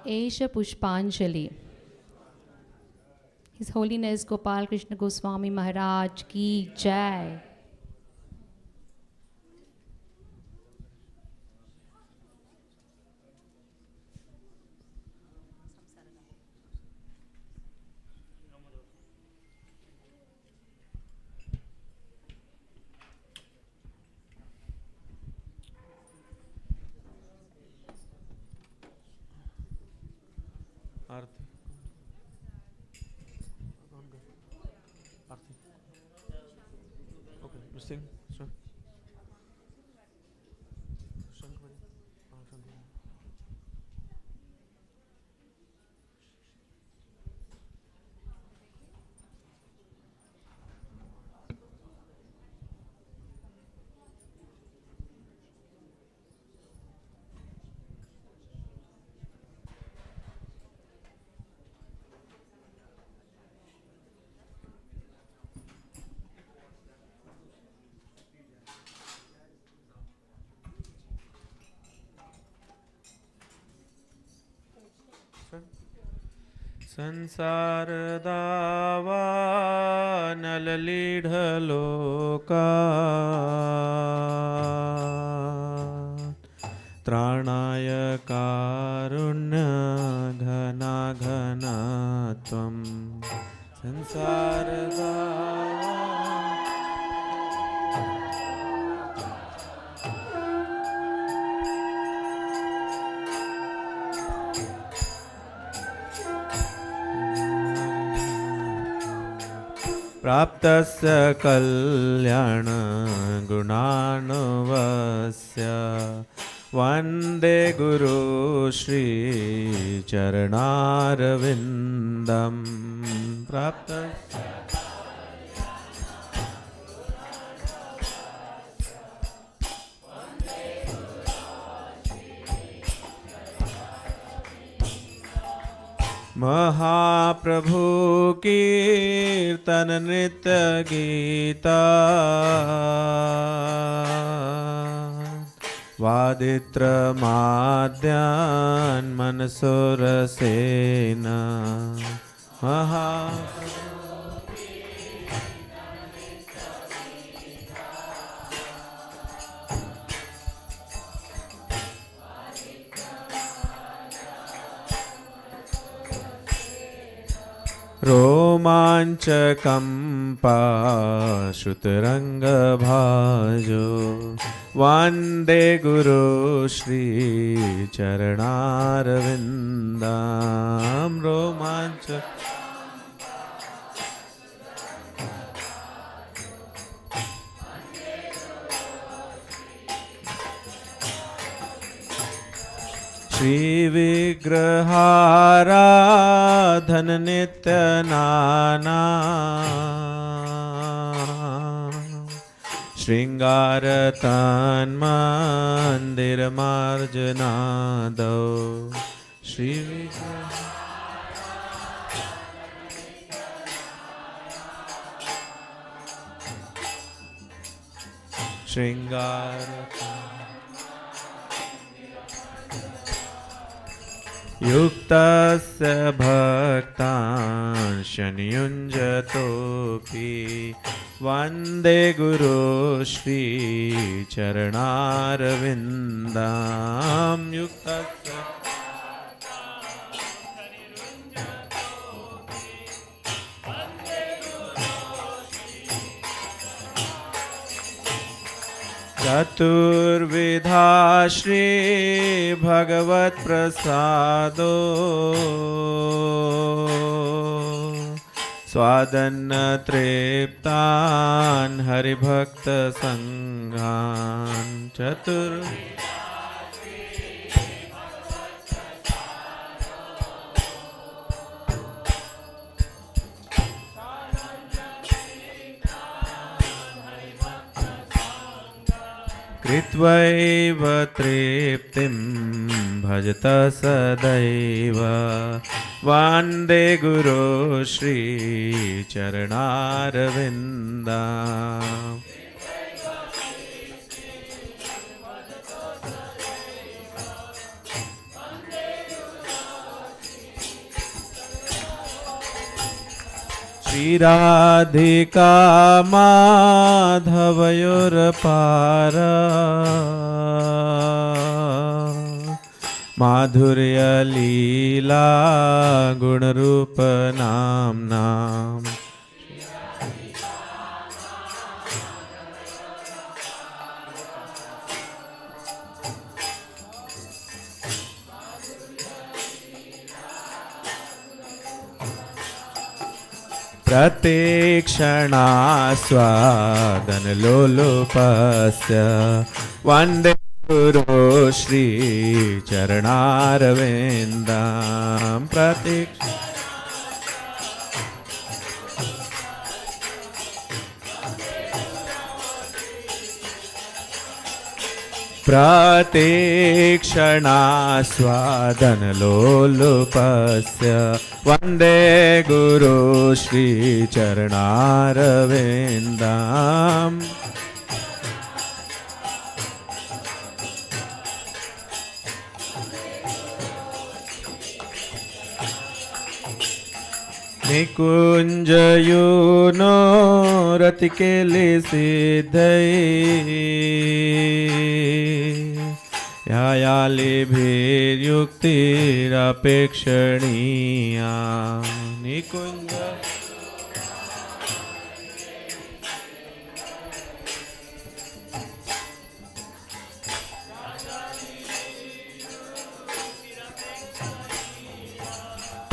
H: Esha Pushpanjali. His Holiness Gopal Krishna Goswami Maharaj Ki Jai.
I: Arti. Arti. Okay, you sing. Sure. संसार दावा नल लीढ़ लोका त्राणाय कारुण्य घना घना त्वं संसार दावा प्राप्तस्य कल्याण गुणानुवस्य वन्दे गुरु श्री चरणारविन्दं प्राप्तस्य महाप्रभु कीर्तन नृत्य गीता वादित्र माद्यान् मनसोरसेन महाप्रभु
A: रोमाञ्चकम्पा श्रुतरङ्गभाजो वन्दे गुरु श्रीचरणारविन्दां रोमाञ्च श्रीविग्रहाराधन नित्यनाना शृङ्गारतन्मन्दिरमार्जनादौ श्रीविग्रह युक्तस्य भक्तान् शनियुञ्जतोऽपि वन्दे गुरु श्रीचरणारविन्दां युक्तस्य चतुर्विधा श्री भगवत प्रसादो स्वादन्न तृप्तान् हरिभक्त संघान् कृत्वैव तृप्तिं भजत सदैव वन्दे गुरो श्रीचरणारविन्दाम् श्रीराधिका माधवयोरपारा माधुर्यलीला गुणरूप नाम्नाम् प्रतीक्षणास्वादनलोलुपस्य वन्दे गुरो श्रीचरणारविन्दां प्रतीक्षणास्वादनलोलुपस्य वन्दे गुरो श्रीचरणारविन्दाम् निकुञ्जयूनो रतिकेलिसिद्धै यायालिभिर्युक्तिरपेक्षणीया निकुञ्ज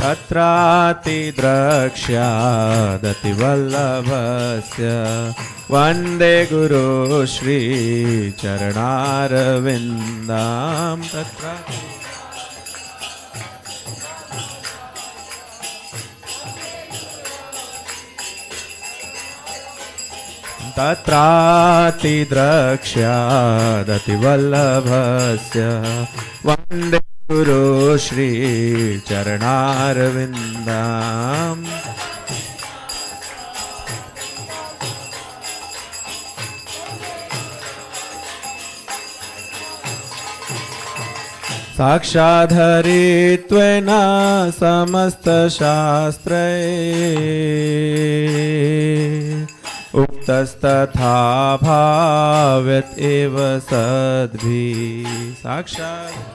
A: तत्रातिद्रक्ष्यादतिवल्लभस्य वन्दे गुरो श्रीचरणारविन्दां तत्रातिद्रक्ष्यादतिवल्लभस्य वन्दे गुरो श्रीचरणारविन्दाम् साक्षाधरित्वेन समस्तशास्त्रे उक्तस्तथा भाव्यत एव सद्भिः साक्षात्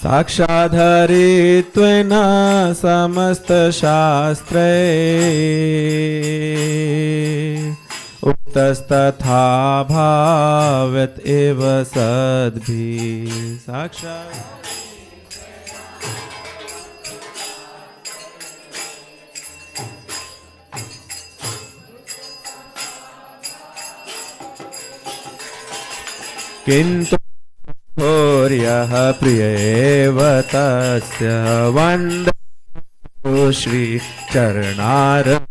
A: साक्षाधरित्वेन समस्तशास्त्रे उक्तस्तथा भाव्यत एव सद्भिः साक्षात् किन्तु भूर्यः प्रिय एव तस्य वन्दे श्री चरणारविन्दं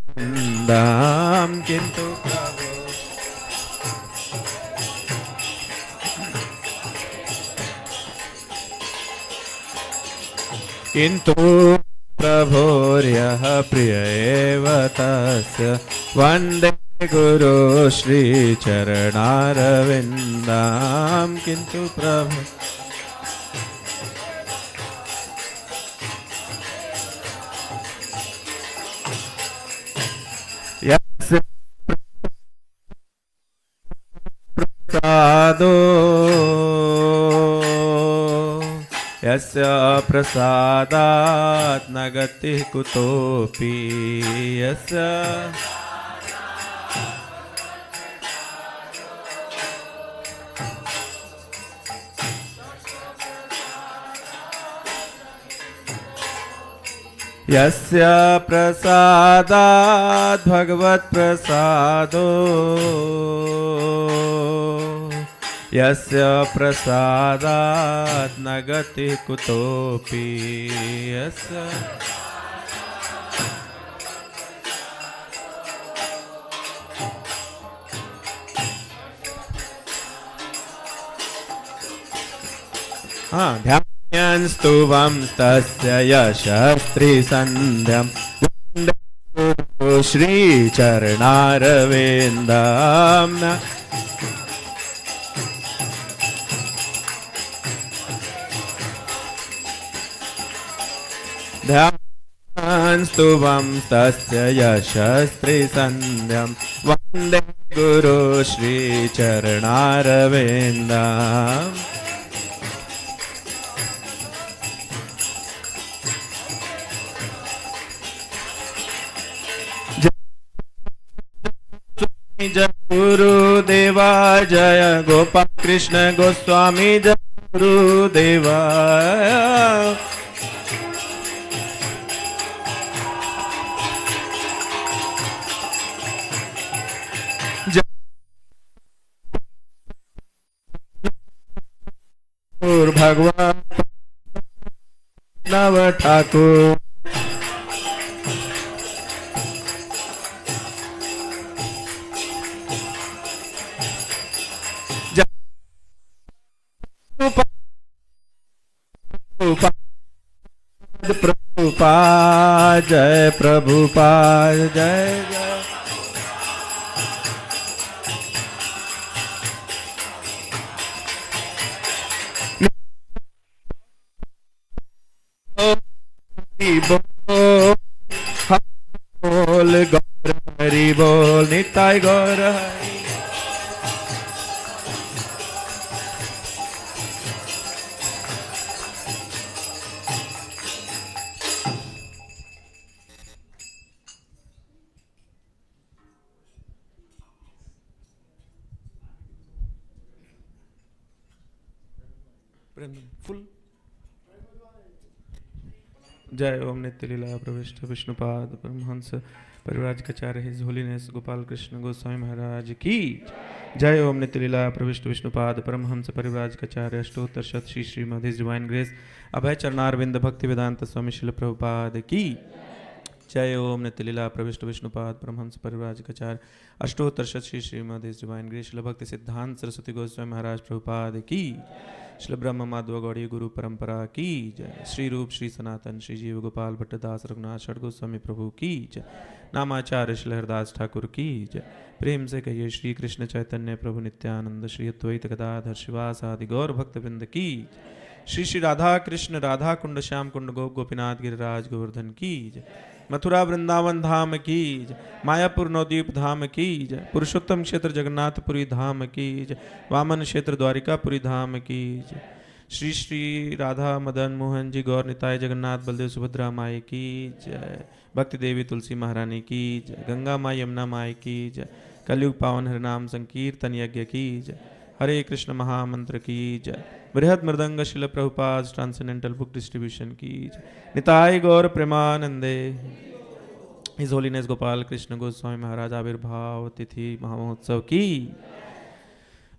A: किन्तु प्रभोर्यः प्रिय एव तस्य वन्दे गुरु श्री चरणारविन्दं किन्तु प्रभु यस्य प्रसादो यस्य प्रसादात् न गतिः कुतोऽपि यस्य यस्य प्रसादात् भगवत् प्रसादो यस्य प्रसादात् न गतिः कुतोऽपि यस्य ध्यानस्तुवं तस्य यशस्त्रिसन्ध्यं वन्दे श्रीचरणारविन्दं ध्यानस्तुवं तस्य यशस्त्रिसन्ध्यं वन्दे गुरु श्रीचरणारविन्दम् जय गुरुदेवा जय गोपाल कृष्ण गोस्वामी जय गुरुदेवा जय भगवान नव ठाकुर प्रभुपाद जय प्रभुपाद जय जय बोल गौर हरि बोल निताय गौर हरि फुल जय ओम नित्य लीला प्रविष्ट विष्णुपाद परमहंस परिव्राजकाचार्य हिज होलीनेस गोपाल कृष्ण गोस्वामी महाराज की जय ओम नित्य लीला प्रविष्ट विष्णुपाद परमहंस परिव्राजकाचार्य अष्टोत्तर शत Shri Srimad his divine grace Abhay Charanaravinda Bhaktivedanta स्वामी शिल प्रभुपाद की जय ओम नित्य लीला प्रविष्ट विष्णुपाद परमहंस परिव्राजकाचार्य अष्टोत्तर शत Shri Srimad his divine grace Srila Bhakti सिद्धांत सरस्वती गोस्वामी महाराज प्रभुपाद की श्री ब्रह्म माधव गौड़ी गुरु परंपरा की जय श्री रूप श्री सनातन श्री जीव गोपाल भट्टदास रघुनाथ षड गोस्वामी प्रभु की जय नामाचार्य श्री हरदास ठाकुर की जय प्रेम से कहिए श्री कृष्ण चैतन्य प्रभु नित्यानंद श्री अद्वैत गदाधर शिवास आदि गौर भक्त वृंद की श्री श्री राधा कृष्ण राधा कुंड श्याम कुंड गोप गोपीनाथ गिरिराज गोवर्धन की जय मथुरा वृंदावन धाम की जय मायापुर नवद्वीप धाम की जय पुरुषोत्तम क्षेत्र जगन्नाथपुरी धाम की जय वामन क्षेत्र द्वारिकापुरी धाम की जय श्री श्री राधा मदन मोहन जी गौर निताय जगन्नाथ बलदेव सुभद्रा माई की जय। भक्ति देवी तुलसी महारानी की जय। गंगा माई यमुना माई की जय। कलयुग पावन हरिनाम संकीर्तन यज्ञ की जय। हरे कृष्ण महामंत्र की जय। बृहद मृदंग शिल प्रभुपाद ट्रांसेंडेंटल बुक डिस्ट्रीब्यूशन की जय। निताय गौर प्रेमानंदे। हिज होलीनेस गोपाल कृष्ण गोस्वामी महाराज आविर्भाव तिथि महामहोत्सव की।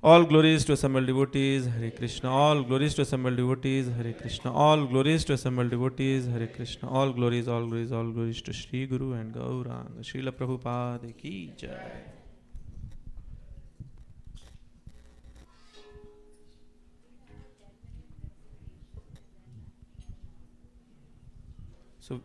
A: All glories to assembled devotees, Hare Krishna. All glories to assembled devotees, Hare Krishna. All glories to assembled devotees, Hare Krishna. All glories, all glories, all glories to Shri Guru and Gauranga. Srila Prabhupada ki jai. So,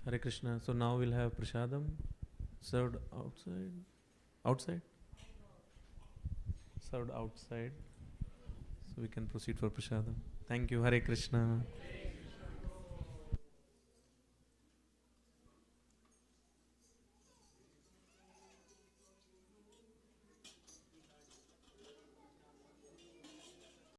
A: Hare Krishna. So now we'll have prasadam served outside. Outside? Served outside. So we can proceed for prasadam. Thank you. Hare Krishna.